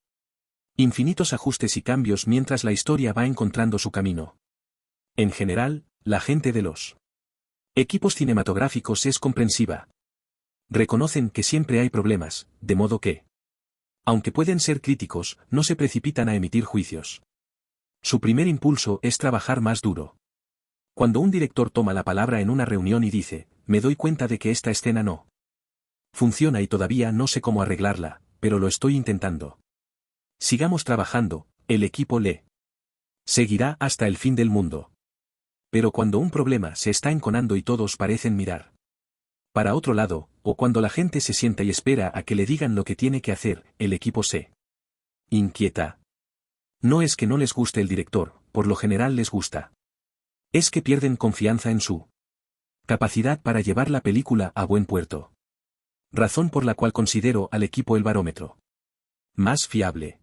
infinitos ajustes y cambios mientras la historia va encontrando su camino. En general, la gente de los equipos cinematográficos es comprensiva. Reconocen que siempre hay problemas, de modo que, aunque pueden ser críticos, no se precipitan a emitir juicios. Su primer impulso es trabajar más duro. Cuando un director toma la palabra en una reunión y dice, me doy cuenta de que esta escena no funciona y todavía no sé cómo arreglarla, pero lo estoy intentando. Sigamos trabajando, el equipo le seguirá hasta el fin del mundo. Pero cuando un problema se está enconando y todos parecen mirar para otro lado, o cuando la gente se sienta y espera a que le digan lo que tiene que hacer, el equipo se inquieta. No es que no les guste el director, por lo general les gusta. Es que pierden confianza en su capacidad para llevar la película a buen puerto. Razón por la cual considero al equipo el barómetro más fiable.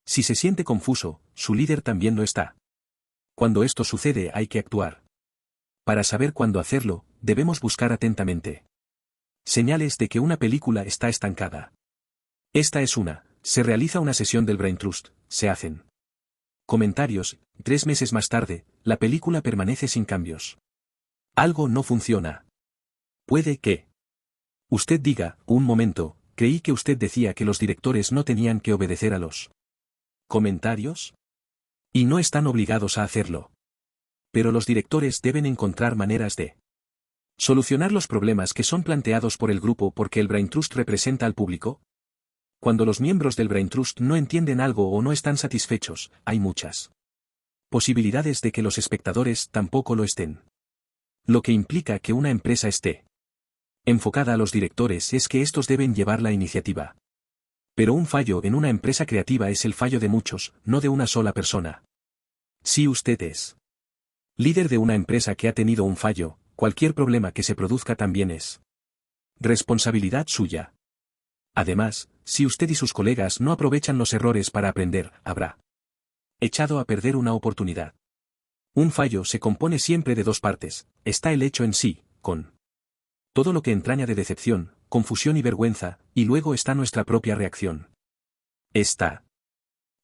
Si se siente confuso, su líder también lo está. Cuando esto sucede hay que actuar. Para saber cuándo hacerlo, debemos buscar atentamente señales de que una película está estancada. Esta es una. Se realiza una sesión del Brain Trust, se hacen comentarios, 3 meses más tarde, la película permanece sin cambios. Algo no funciona. Puede que usted diga, un momento, creí que usted decía que los directores no tenían que obedecer a los comentarios. Y no están obligados a hacerlo. Pero los directores deben encontrar maneras de solucionar los problemas que son planteados por el grupo porque el Brain Trust representa al público. Cuando los miembros del Brain Trust no entienden algo o no están satisfechos, hay muchas posibilidades de que los espectadores tampoco lo estén. Lo que implica que una empresa esté enfocada a los directores es que estos deben llevar la iniciativa. Pero un fallo en una empresa creativa es el fallo de muchos, no de una sola persona. Si usted es líder de una empresa que ha tenido un fallo, cualquier problema que se produzca también es responsabilidad suya. Además, si usted y sus colegas no aprovechan los errores para aprender, habrá echado a perder una oportunidad. Un fallo se compone siempre de dos partes, está el hecho en sí, con todo lo que entraña de decepción, confusión y vergüenza, y luego está nuestra propia reacción. Esta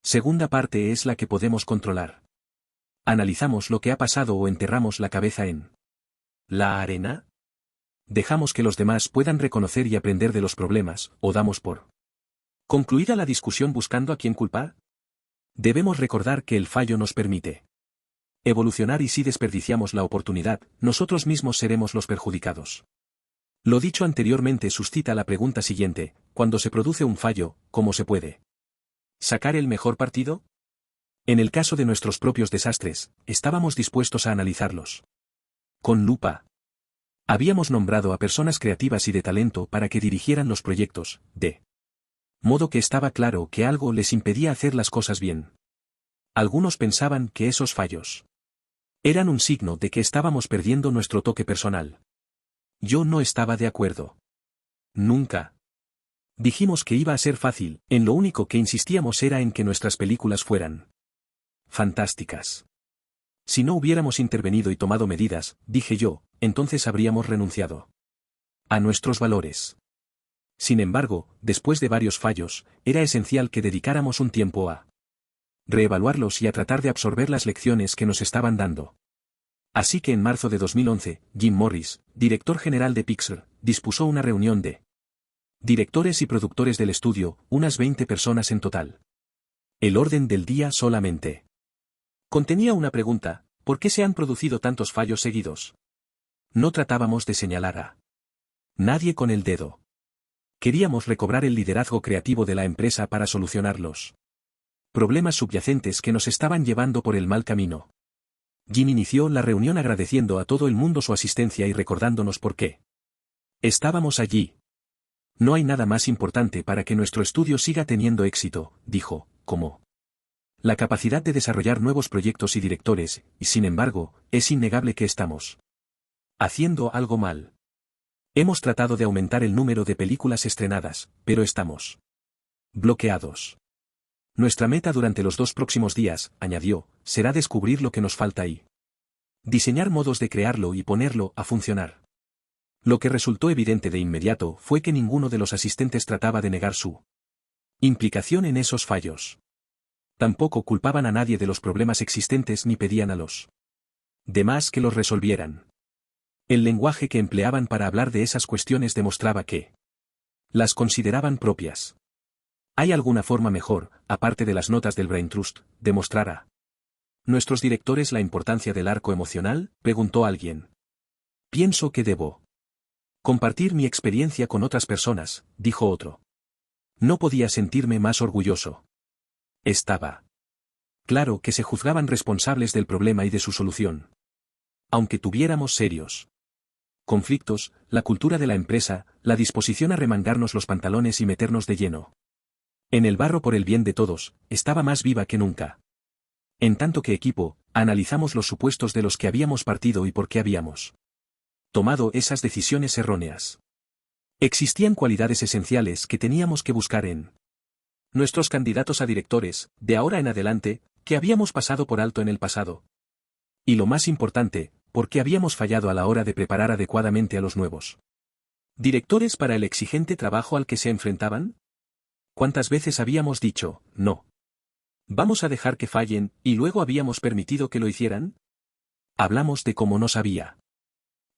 segunda parte es la que podemos controlar. ¿Analizamos lo que ha pasado o enterramos la cabeza en la arena? ¿Dejamos que los demás puedan reconocer y aprender de los problemas, o damos por concluida la discusión buscando a quién culpar? Debemos recordar que el fallo nos permite evolucionar y si desperdiciamos la oportunidad, nosotros mismos seremos los perjudicados. Lo dicho anteriormente suscita la pregunta siguiente, cuando se produce un fallo, ¿cómo se puede sacar el mejor partido? En el caso de nuestros propios desastres, estábamos dispuestos a analizarlos con lupa. Habíamos nombrado a personas creativas y de talento para que dirigieran los proyectos, de modo que estaba claro que algo les impedía hacer las cosas bien. Algunos pensaban que esos fallos eran un signo de que estábamos perdiendo nuestro toque personal. Yo no estaba de acuerdo. Nunca dijimos que iba a ser fácil, en lo único que insistíamos era en que nuestras películas fueran fantásticas. Si no hubiéramos intervenido y tomado medidas, dije yo, entonces habríamos renunciado a nuestros valores. Sin embargo, después de varios fallos, era esencial que dedicáramos un tiempo a reevaluarlos y a tratar de absorber las lecciones que nos estaban dando. Así que en marzo de 2011, Jim Morris, director general de Pixar, dispuso una reunión de directores y productores del estudio, unas 20 personas en total. El orden del día solamente contenía una pregunta: ¿por qué se han producido tantos fallos seguidos? No tratábamos de señalar a nadie con el dedo. Queríamos recobrar el liderazgo creativo de la empresa para solucionar los problemas subyacentes que nos estaban llevando por el mal camino. Jim inició la reunión agradeciendo a todo el mundo su asistencia y recordándonos por qué estábamos allí. No hay nada más importante para que nuestro estudio siga teniendo éxito, dijo, como la capacidad de desarrollar nuevos proyectos y directores, y sin embargo, es innegable que estamos haciendo algo mal. Hemos tratado de aumentar el número de películas estrenadas, pero estamos bloqueados. Nuestra meta durante los 2 próximos días, añadió, será descubrir lo que nos falta y diseñar modos de crearlo y ponerlo a funcionar. Lo que resultó evidente de inmediato fue que ninguno de los asistentes trataba de negar su implicación en esos fallos. Tampoco culpaban a nadie de los problemas existentes ni pedían a los demás que los resolvieran. El lenguaje que empleaban para hablar de esas cuestiones demostraba que las consideraban propias. ¿Hay alguna forma mejor, aparte de las notas del Brain Trust, de mostrar a nuestros directores la importancia del arco emocional?, preguntó alguien. Pienso que debo compartir mi experiencia con otras personas, dijo otro. No podía sentirme más orgulloso. Estaba claro que se juzgaban responsables del problema y de su solución. Aunque tuviéramos serios conflictos, la cultura de la empresa, la disposición a remangarnos los pantalones y meternos de lleno en el barro por el bien de todos, estaba más viva que nunca. En tanto que equipo, analizamos los supuestos de los que habíamos partido y por qué habíamos tomado esas decisiones erróneas. Existían cualidades esenciales que teníamos que buscar en nuestros candidatos a directores, de ahora en adelante, que habíamos pasado por alto en el pasado. Y lo más importante, porque habíamos fallado a la hora de preparar adecuadamente a los nuevos directores para el exigente trabajo al que se enfrentaban. ¿Cuántas veces habíamos dicho, no? Vamos a dejar que fallen, y luego habíamos permitido que lo hicieran? Hablamos de cómo nos había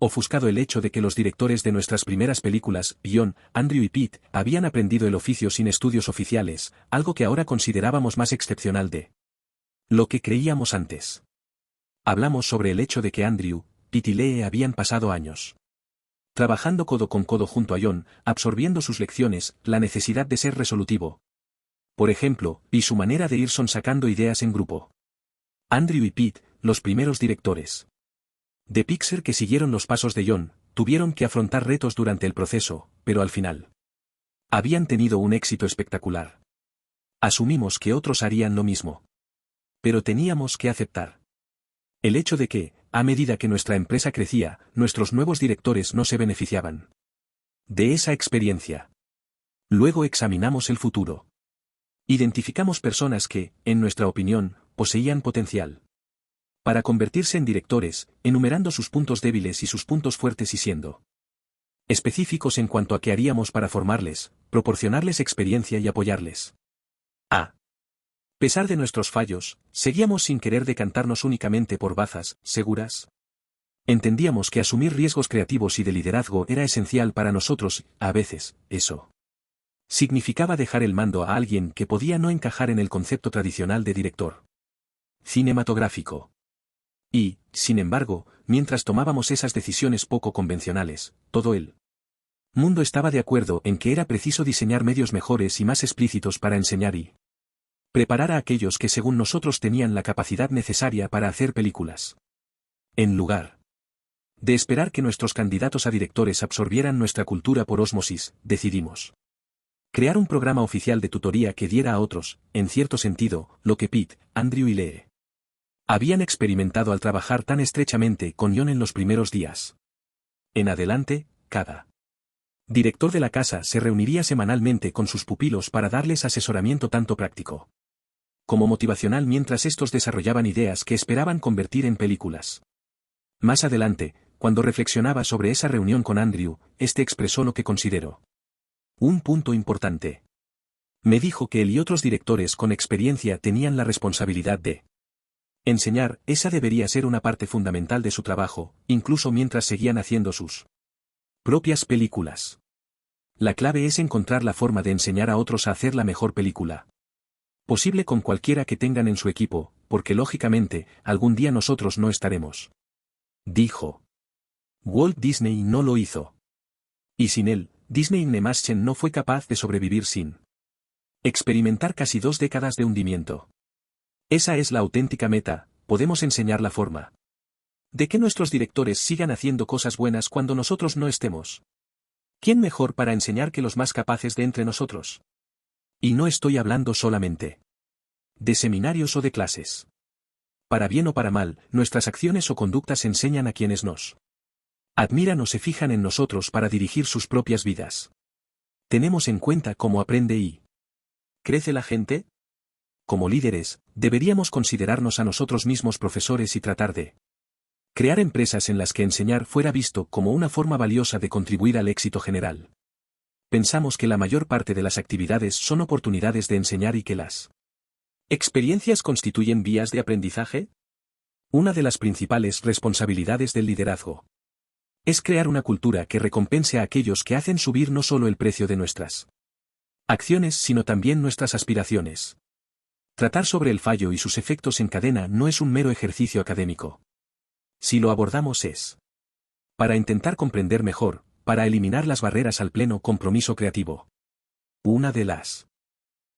ofuscado el hecho de que los directores de nuestras primeras películas, John, Andrew y Pete, habían aprendido el oficio sin estudios oficiales, algo que ahora considerábamos más excepcional de lo que creíamos antes. Hablamos sobre el hecho de que Andrew, Pete y Lee habían pasado años trabajando codo con codo junto a John, absorbiendo sus lecciones, la necesidad de ser resolutivo, por ejemplo, y su manera de ir sonsacando ideas en grupo. Andrew y Pete, los primeros directores de Pixar que siguieron los pasos de John, tuvieron que afrontar retos durante el proceso, pero al final habían tenido un éxito espectacular. Asumimos que otros harían lo mismo. Pero teníamos que aceptar el hecho de que, a medida que nuestra empresa crecía, nuestros nuevos directores no se beneficiaban de esa experiencia. Luego examinamos el futuro. Identificamos personas que, en nuestra opinión, poseían potencial para convertirse en directores, enumerando sus puntos débiles y sus puntos fuertes y siendo específicos en cuanto a qué haríamos para formarles, proporcionarles experiencia y apoyarles. A pesar de nuestros fallos, seguíamos sin querer decantarnos únicamente por bazas seguras. Entendíamos que asumir riesgos creativos y de liderazgo era esencial para nosotros, a veces, eso significaba dejar el mando a alguien que podía no encajar en el concepto tradicional de director cinematográfico. Y, sin embargo, mientras tomábamos esas decisiones poco convencionales, todo el mundo estaba de acuerdo en que era preciso diseñar medios mejores y más explícitos para enseñar y preparar a aquellos que según nosotros tenían la capacidad necesaria para hacer películas. En lugar de esperar que nuestros candidatos a directores absorbieran nuestra cultura por ósmosis, decidimos crear un programa oficial de tutoría que diera a otros, en cierto sentido, lo que Pete, Andrew y Lee habían experimentado al trabajar tan estrechamente con John en los primeros días. En adelante, cada director de la casa se reuniría semanalmente con sus pupilos para darles asesoramiento tanto práctico como motivacional mientras estos desarrollaban ideas que esperaban convertir en películas. Más adelante, cuando reflexionaba sobre esa reunión con Andrew, este expresó lo que consideró un punto importante. Me dijo que él y otros directores con experiencia tenían la responsabilidad de enseñar. Esa debería ser una parte fundamental de su trabajo, incluso mientras seguían haciendo sus propias películas. La clave es encontrar la forma de enseñar a otros a hacer la mejor película posible con cualquiera que tengan en su equipo, porque lógicamente, algún día nosotros no estaremos. Dijo. Walt Disney no lo hizo. Y sin él, Disney Animation no fue capaz de sobrevivir sin experimentar casi 2 décadas de hundimiento. Esa es la auténtica meta, podemos enseñar la forma de que nuestros directores sigan haciendo cosas buenas cuando nosotros no estemos. ¿Quién mejor para enseñar que los más capaces de entre nosotros? Y no estoy hablando solamente de seminarios o de clases. Para bien o para mal, nuestras acciones o conductas enseñan a quienes nos admiran o se fijan en nosotros para dirigir sus propias vidas. ¿Tenemos en cuenta cómo aprende y crece la gente? Como líderes, deberíamos considerarnos a nosotros mismos profesores y tratar de Crear empresas en las que enseñar fuera visto como una forma valiosa de contribuir al éxito general. Pensamos que la mayor parte de las actividades son oportunidades de enseñar y que las experiencias constituyen vías de aprendizaje. Una de las principales responsabilidades del liderazgo es crear una cultura que recompense a aquellos que hacen subir no solo el precio de nuestras acciones sino también nuestras aspiraciones. Tratar sobre el fallo y sus efectos en cadena no es un mero ejercicio académico. Si lo abordamos es para intentar comprender mejor, para eliminar las barreras al pleno compromiso creativo. Una de las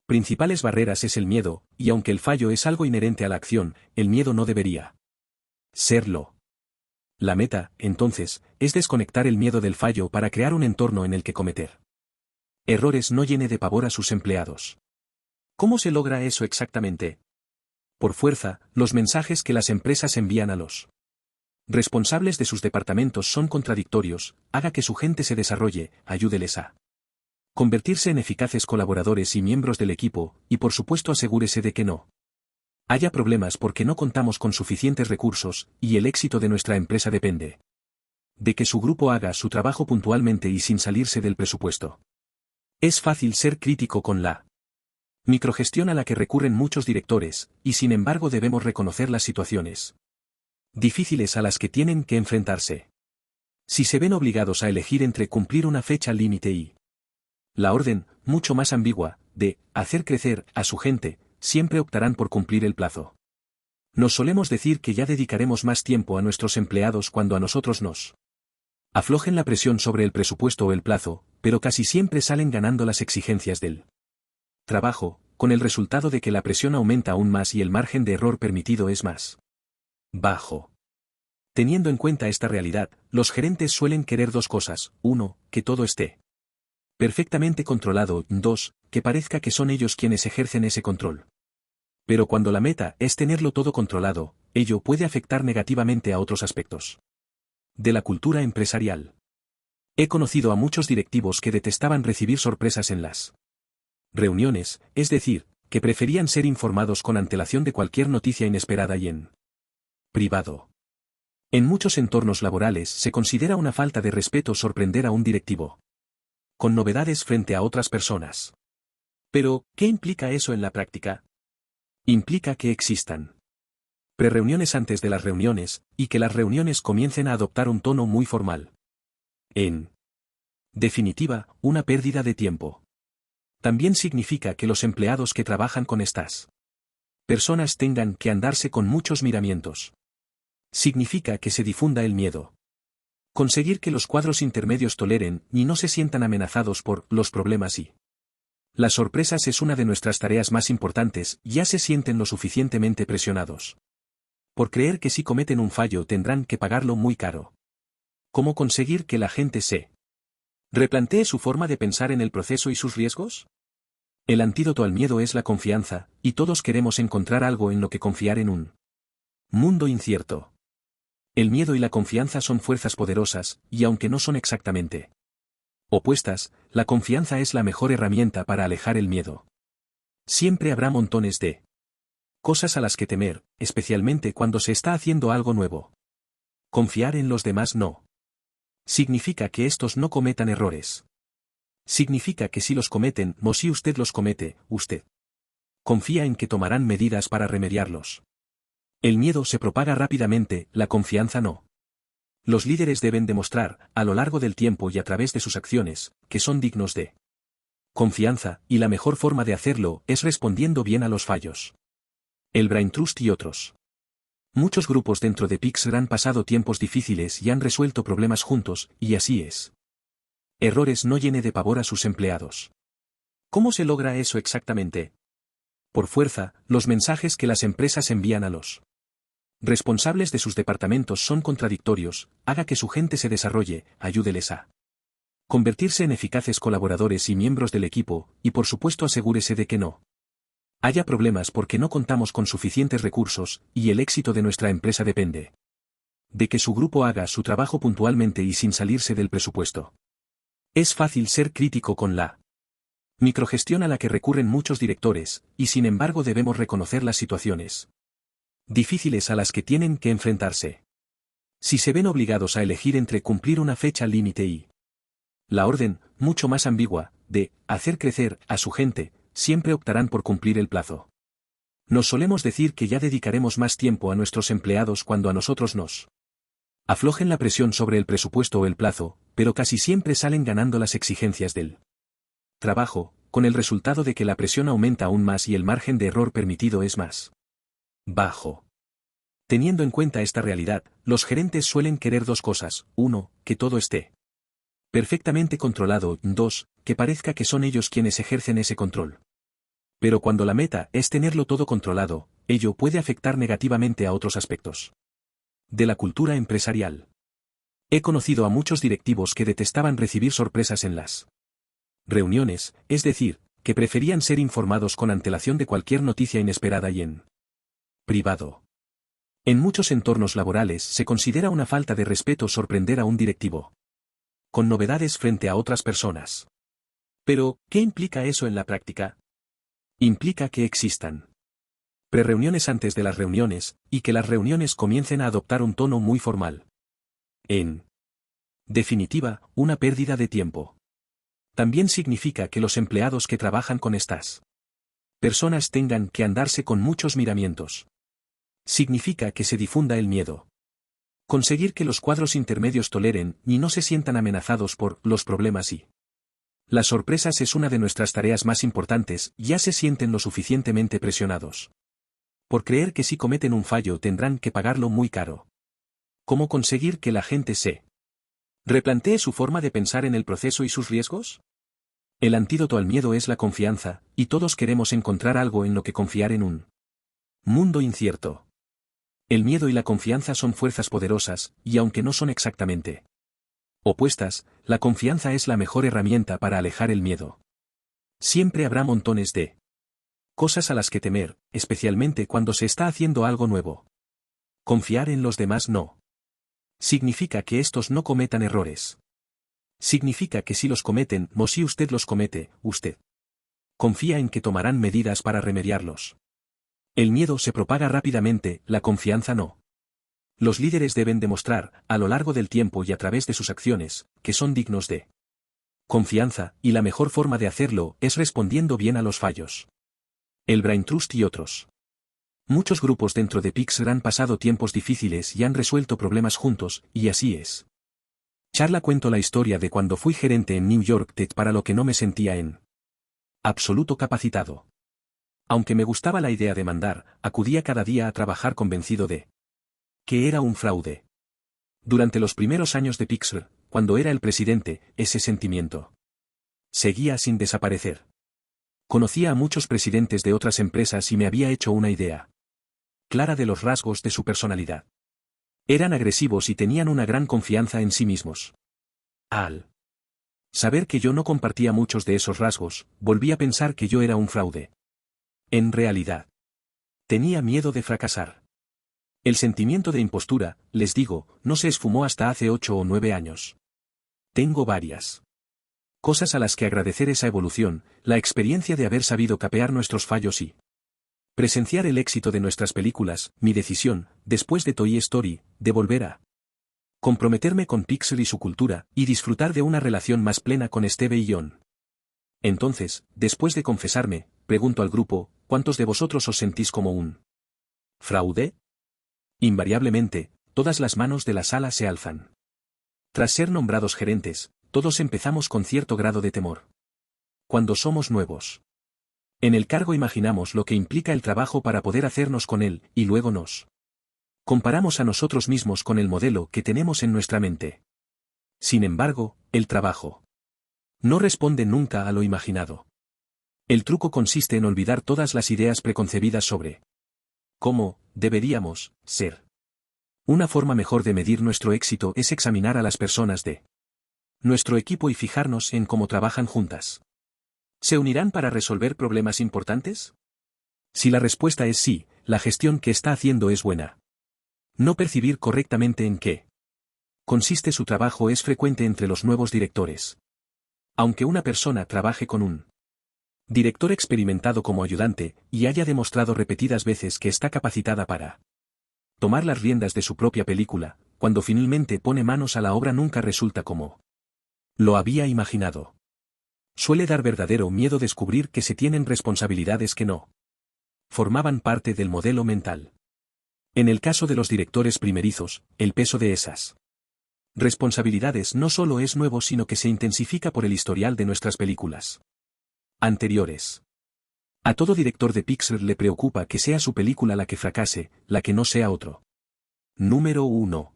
principales barreras es el miedo, y aunque el fallo es algo inherente a la acción, el miedo no debería serlo. La meta, entonces, es desconectar el miedo del fallo para crear un entorno en el que cometer errores no llene de pavor a sus empleados. ¿Cómo se logra eso exactamente? Por fuerza, los mensajes que las empresas envían a los responsables de sus departamentos son contradictorios: haga que su gente se desarrolle, ayúdeles a convertirse en eficaces colaboradores y miembros del equipo, y por supuesto asegúrese de que no haya problemas porque no contamos con suficientes recursos, y el éxito de nuestra empresa depende de que su grupo haga su trabajo puntualmente y sin salirse del presupuesto. Es fácil ser crítico con la microgestión a la que recurren muchos directores, y sin embargo debemos reconocer las situaciones difíciles a las que tienen que enfrentarse. Si se ven obligados a elegir entre cumplir una fecha límite y la orden, mucho más ambigua, de hacer crecer a su gente, siempre optarán por cumplir el plazo. Nos solemos decir que ya dedicaremos más tiempo a nuestros empleados cuando a nosotros nos aflojen la presión sobre el presupuesto o el plazo, pero casi siempre salen ganando las exigencias del trabajo, con el resultado de que la presión aumenta aún más y el margen de error permitido es más bajo. Teniendo en cuenta esta realidad, los gerentes suelen querer dos cosas: 1, que todo esté perfectamente controlado; 2, que parezca que son ellos quienes ejercen ese control. Pero cuando la meta es tenerlo todo controlado, ello puede afectar negativamente a otros aspectos de la cultura empresarial. He conocido a muchos directivos que detestaban recibir sorpresas en las reuniones, es decir, que preferían ser informados con antelación de cualquier noticia inesperada y en privado. En muchos entornos laborales se considera una falta de respeto sorprender a un directivo con novedades frente a otras personas. Pero, ¿qué implica eso en la práctica? Implica que existan prereuniones antes de las reuniones, y que las reuniones comiencen a adoptar un tono muy formal. En definitiva, una pérdida de tiempo. También significa que los empleados que trabajan con estas personas tengan que andarse con muchos miramientos. Significa que se difunda el miedo. Conseguir que los cuadros intermedios toleren y no se sientan amenazados por los problemas y las sorpresas es una de nuestras tareas más importantes. Ya se sienten lo suficientemente presionados por creer que si cometen un fallo tendrán que pagarlo muy caro. ¿Cómo conseguir que la gente se replantee su forma de pensar en el proceso y sus riesgos? El antídoto al miedo es la confianza, y todos queremos encontrar algo en lo que confiar en un mundo incierto. El miedo y la confianza son fuerzas poderosas, y aunque no son exactamente opuestas, la confianza es la mejor herramienta para alejar el miedo. Siempre habrá montones de cosas a las que temer, especialmente cuando se está haciendo algo nuevo. Confiar en los demás no significa que estos no cometan errores. Significa que si los cometen, o si usted los comete, usted confía en que tomarán medidas para remediarlos. El miedo se propaga rápidamente, la confianza no. Los líderes deben demostrar, a lo largo del tiempo y a través de sus acciones, que son dignos de confianza, y la mejor forma de hacerlo es respondiendo bien a los fallos. El Brain Trust y otros. Muchos grupos dentro de Pixar han pasado tiempos difíciles y han resuelto problemas juntos, y así es. Errores no llene de pavor a sus empleados. ¿Cómo se logra eso exactamente? Por fuerza, los mensajes que las empresas envían a los responsables de sus departamentos son contradictorios: haga que su gente se desarrolle, ayúdeles a convertirse en eficaces colaboradores y miembros del equipo, y por supuesto asegúrese de que no haya problemas porque no contamos con suficientes recursos, y el éxito de nuestra empresa depende de que su grupo haga su trabajo puntualmente y sin salirse del presupuesto. Es fácil ser crítico con la microgestión a la que recurren muchos directores, y sin embargo debemos reconocer las situaciones difíciles a las que tienen que enfrentarse. Si se ven obligados a elegir entre cumplir una fecha límite y la orden, mucho más ambigua, de hacer crecer a su gente, siempre optarán por cumplir el plazo. Nos solemos decir que ya dedicaremos más tiempo a nuestros empleados cuando a nosotros nos aflojen la presión sobre el presupuesto o el plazo, pero casi siempre salen ganando las exigencias del trabajo, con el resultado de que la presión aumenta aún más y el margen de error permitido es más bajo. Teniendo en cuenta esta realidad, los gerentes suelen querer dos cosas: 1, que todo esté perfectamente controlado, 2, que parezca que son ellos quienes ejercen ese control. Pero cuando la meta es tenerlo todo controlado, ello puede afectar negativamente a otros aspectos de la cultura empresarial. He conocido a muchos directivos que detestaban recibir sorpresas en las reuniones, es decir, que preferían ser informados con antelación de cualquier noticia inesperada y en privado. En muchos entornos laborales se considera una falta de respeto sorprender a un directivo con novedades frente a otras personas. Pero, ¿qué implica eso en la práctica? Implica que existan prereuniones antes de las reuniones, y que las reuniones comiencen a adoptar un tono muy formal. En definitiva, una pérdida de tiempo. También significa que los empleados que trabajan con estas personas tengan que andarse con muchos miramientos. Significa que se difunda el miedo. Conseguir que los cuadros intermedios toleren y no se sientan amenazados por los problemas y las sorpresas es una de nuestras tareas más importantes, ya se sienten lo suficientemente presionados por creer que si cometen un fallo tendrán que pagarlo muy caro. ¿Cómo conseguir que la gente se replantee su forma de pensar en el proceso y sus riesgos? El antídoto al miedo es la confianza, y todos queremos encontrar algo en lo que confiar en un mundo incierto. El miedo y la confianza son fuerzas poderosas, y aunque no son exactamente opuestas, la confianza es la mejor herramienta para alejar el miedo. Siempre habrá montones de cosas a las que temer, especialmente cuando se está haciendo algo nuevo. Confiar en los demás no significa que estos no cometan errores. Significa que si los cometen, o si usted los comete, usted confía en que tomarán medidas para remediarlos. El miedo se propaga rápidamente, la confianza no. Los líderes deben demostrar, a lo largo del tiempo y a través de sus acciones, que son dignos de confianza, y la mejor forma de hacerlo es respondiendo bien a los fallos. El Brain Trust y otros. Muchos grupos dentro de Pixar han pasado tiempos difíciles y han resuelto problemas juntos, y así es. Charla cuento la historia de cuando fui gerente en New York Tech, para lo que no me sentía en absoluto capacitado. Aunque me gustaba la idea de mandar, acudía cada día a trabajar convencido de que era un fraude. Durante los primeros años de Pixar, cuando era el presidente, ese sentimiento seguía sin desaparecer. Conocía a muchos presidentes de otras empresas y me había hecho una idea clara de los rasgos de su personalidad. Eran agresivos y tenían una gran confianza en sí mismos. Al saber que yo no compartía muchos de esos rasgos, volví a pensar que yo era un fraude. En realidad, tenía miedo de fracasar. El sentimiento de impostura, les digo, no se esfumó hasta hace 8 o 9 años. Tengo varias cosas a las que agradecer esa evolución, la experiencia de haber sabido capear nuestros fallos y presenciar el éxito de nuestras películas, mi decisión, después de Toy Story, de volver a comprometerme con Pixar y su cultura, y disfrutar de una relación más plena con Steve y John. Entonces, después de confesarme, pregunto al grupo, ¿cuántos de vosotros os sentís como un fraude? Invariablemente, todas las manos de la sala se alzan. Tras ser nombrados gerentes, todos empezamos con cierto grado de temor. Cuando somos nuevos en el cargo imaginamos lo que implica el trabajo para poder hacernos con él, y luego nos comparamos a nosotros mismos con el modelo que tenemos en nuestra mente. Sin embargo, el trabajo no responde nunca a lo imaginado. El truco consiste en olvidar todas las ideas preconcebidas sobre cómo deberíamos ser. Una forma mejor de medir nuestro éxito es examinar a las personas de nuestro equipo y fijarnos en cómo trabajan juntas. ¿Se unirán para resolver problemas importantes? Si la respuesta es sí, la gestión que está haciendo es buena. No percibir correctamente en qué consiste su trabajo es frecuente entre los nuevos directores. Aunque una persona trabaje con un director experimentado como ayudante, y haya demostrado repetidas veces que está capacitada para tomar las riendas de su propia película, cuando finalmente pone manos a la obra nunca resulta como lo había imaginado. Suele dar verdadero miedo descubrir que se tienen responsabilidades que no formaban parte del modelo mental. En el caso de los directores primerizos, el peso de esas responsabilidades no solo es nuevo sino que se intensifica por el historial de nuestras películas anteriores. A todo director de Pixar le preocupa que sea su película la que fracase, la que no sea otro. Número 1.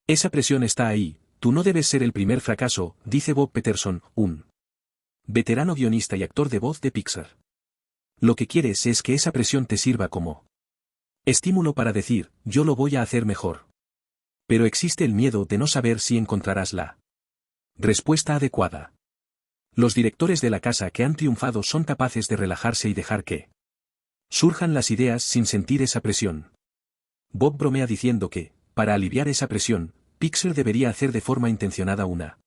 Esa presión está ahí, tú no debes ser el primer fracaso, dice Bob Peterson, un veterano guionista y actor de voz de Pixar. Lo que quieres es que esa presión te sirva como estímulo para decir, yo lo voy a hacer mejor. Pero existe el miedo de no saber si encontrarás la respuesta adecuada. Los directores de la casa que han triunfado son capaces de relajarse y dejar que surjan las ideas sin sentir esa presión. Bob bromea diciendo que, para aliviar esa presión, Pixar debería hacer de forma intencionada una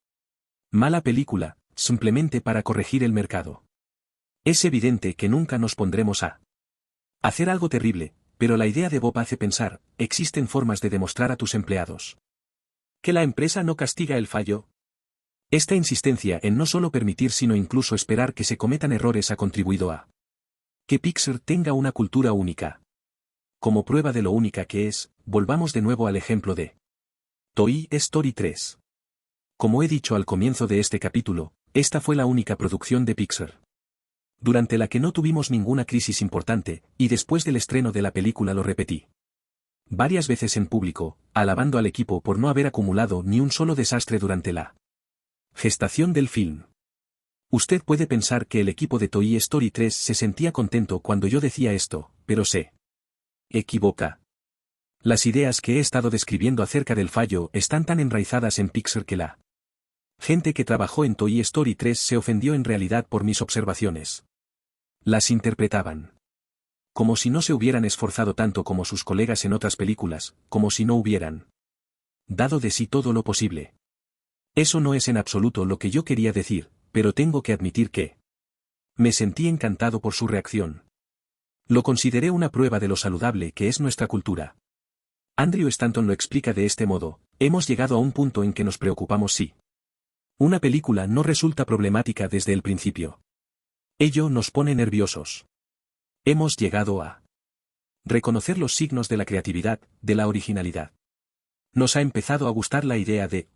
mala película, simplemente para corregir el mercado. Es evidente que nunca nos pondremos a hacer algo terrible, pero la idea de Bob hace pensar, existen formas de demostrar a tus empleados que la empresa no castiga el fallo. Esta insistencia en no solo permitir sino incluso esperar que se cometan errores ha contribuido a que Pixar tenga una cultura única. Como prueba de lo única que es, volvamos de nuevo al ejemplo de Toy Story 3. Como he dicho al comienzo de este capítulo, esta fue la única producción de Pixar durante la que no tuvimos ninguna crisis importante, y después del estreno de la película lo repetí varias veces en público, alabando al equipo por no haber acumulado ni un solo desastre durante la gestación del film. Usted puede pensar que el equipo de Toy Story 3 se sentía contento cuando yo decía esto, pero se equivoca. Las ideas que he estado describiendo acerca del fallo están tan enraizadas en Pixar que la gente que trabajó en Toy Story 3 se ofendió en realidad por mis observaciones. Las interpretaban como si no se hubieran esforzado tanto como sus colegas en otras películas, como si no hubieran dado de sí todo lo posible. Eso no es en absoluto lo que yo quería decir, pero tengo que admitir que me sentí encantado por su reacción. Lo consideré una prueba de lo saludable que es nuestra cultura. Andrew Stanton lo explica de este modo, hemos llegado a un punto en que nos preocupamos si una película no resulta problemática desde el principio. Ello nos pone nerviosos. Hemos llegado a reconocer los signos de la creatividad, de la originalidad. Nos ha empezado a gustar la idea de,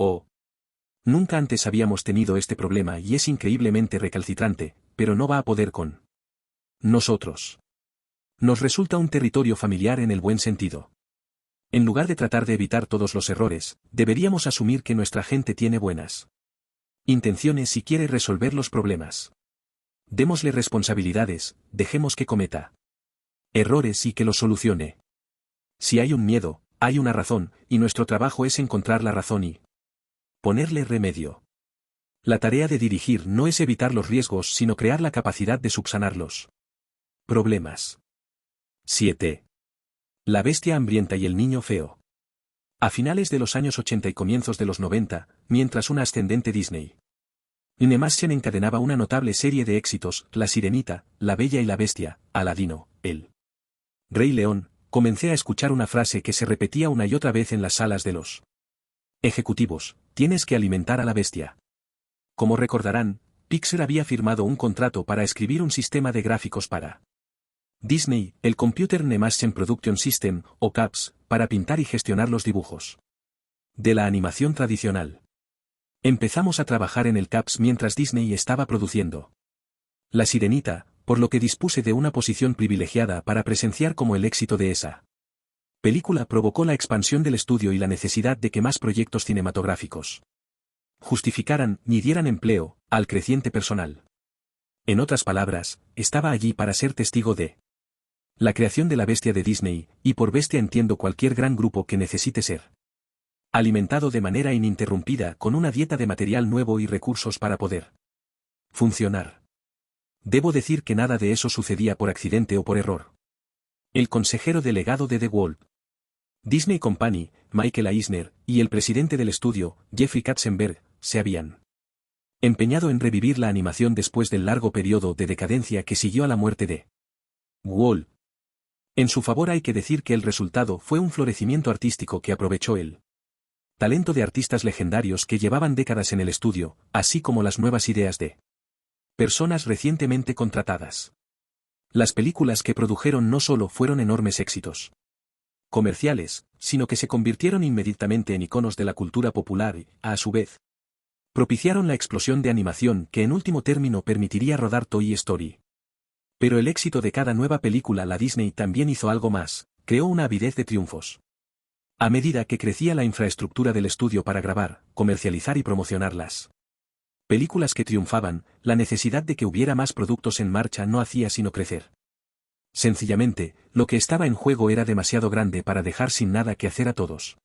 nunca antes habíamos tenido este problema y es increíblemente recalcitrante, pero no va a poder con nosotros. Nos resulta un territorio familiar en el buen sentido. En lugar de tratar de evitar todos los errores, deberíamos asumir que nuestra gente tiene buenas intenciones y quiere resolver los problemas. Démosle responsabilidades, dejemos que cometa errores y que los solucione. Si hay un miedo, hay una razón, y nuestro trabajo es encontrar la razón y ponerle remedio. La tarea de dirigir no es evitar los riesgos sino crear la capacidad de subsanar los problemas. 7. La bestia hambrienta y el niño feo. A finales de los años 80 y comienzos de los 90, mientras una ascendente Disney Animation encadenaba una notable serie de éxitos, La Sirenita, La Bella y la Bestia, Aladino, El Rey León, comencé a escuchar una frase que se repetía una y otra vez en las salas de los ejecutivos, tienes que alimentar a la bestia. Como recordarán, Pixar había firmado un contrato para escribir un sistema de gráficos para Disney, el Computer Animation Production System, o CAPS, para pintar y gestionar los dibujos de la animación tradicional. Empezamos a trabajar en el CAPS mientras Disney estaba produciendo La Sirenita, por lo que dispuse de una posición privilegiada para presenciar cómo el éxito de esa película provocó la expansión del estudio y la necesidad de que más proyectos cinematográficos justificaran y dieran empleo al creciente personal. En otras palabras, estaba allí para ser testigo de la creación de la bestia de Disney, y por bestia entiendo cualquier gran grupo que necesite ser alimentado de manera ininterrumpida con una dieta de material nuevo y recursos para poder funcionar. Debo decir que nada de eso sucedía por accidente o por error. El consejero delegado de The Walt Disney Company, Michael Eisner, y el presidente del estudio, Jeffrey Katzenberg, se habían empeñado en revivir la animación después del largo periodo de decadencia que siguió a la muerte de Walt. En su favor hay que decir que el resultado fue un florecimiento artístico que aprovechó el talento de artistas legendarios que llevaban décadas en el estudio, así como las nuevas ideas de personas recientemente contratadas. Las películas que produjeron no solo fueron enormes éxitos comerciales, sino que se convirtieron inmediatamente en iconos de la cultura popular y, a su vez, propiciaron la explosión de animación que en último término permitiría rodar Toy Story. Pero el éxito de cada nueva película, la Disney también hizo algo más, creó una avidez de triunfos. A medida que crecía la infraestructura del estudio para grabar, comercializar y promocionarlas películas que triunfaban, la necesidad de que hubiera más productos en marcha no hacía sino crecer. Sencillamente, lo que estaba en juego era demasiado grande para dejar sin nada que hacer a todos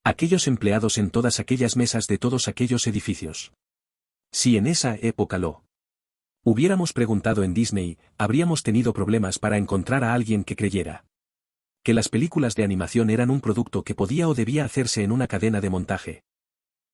aquellos empleados en todas aquellas mesas de todos aquellos edificios. Si en esa época lo hubiéramos preguntado en Disney, habríamos tenido problemas para encontrar a alguien que creyera que las películas de animación eran un producto que podía o debía hacerse en una cadena de montaje.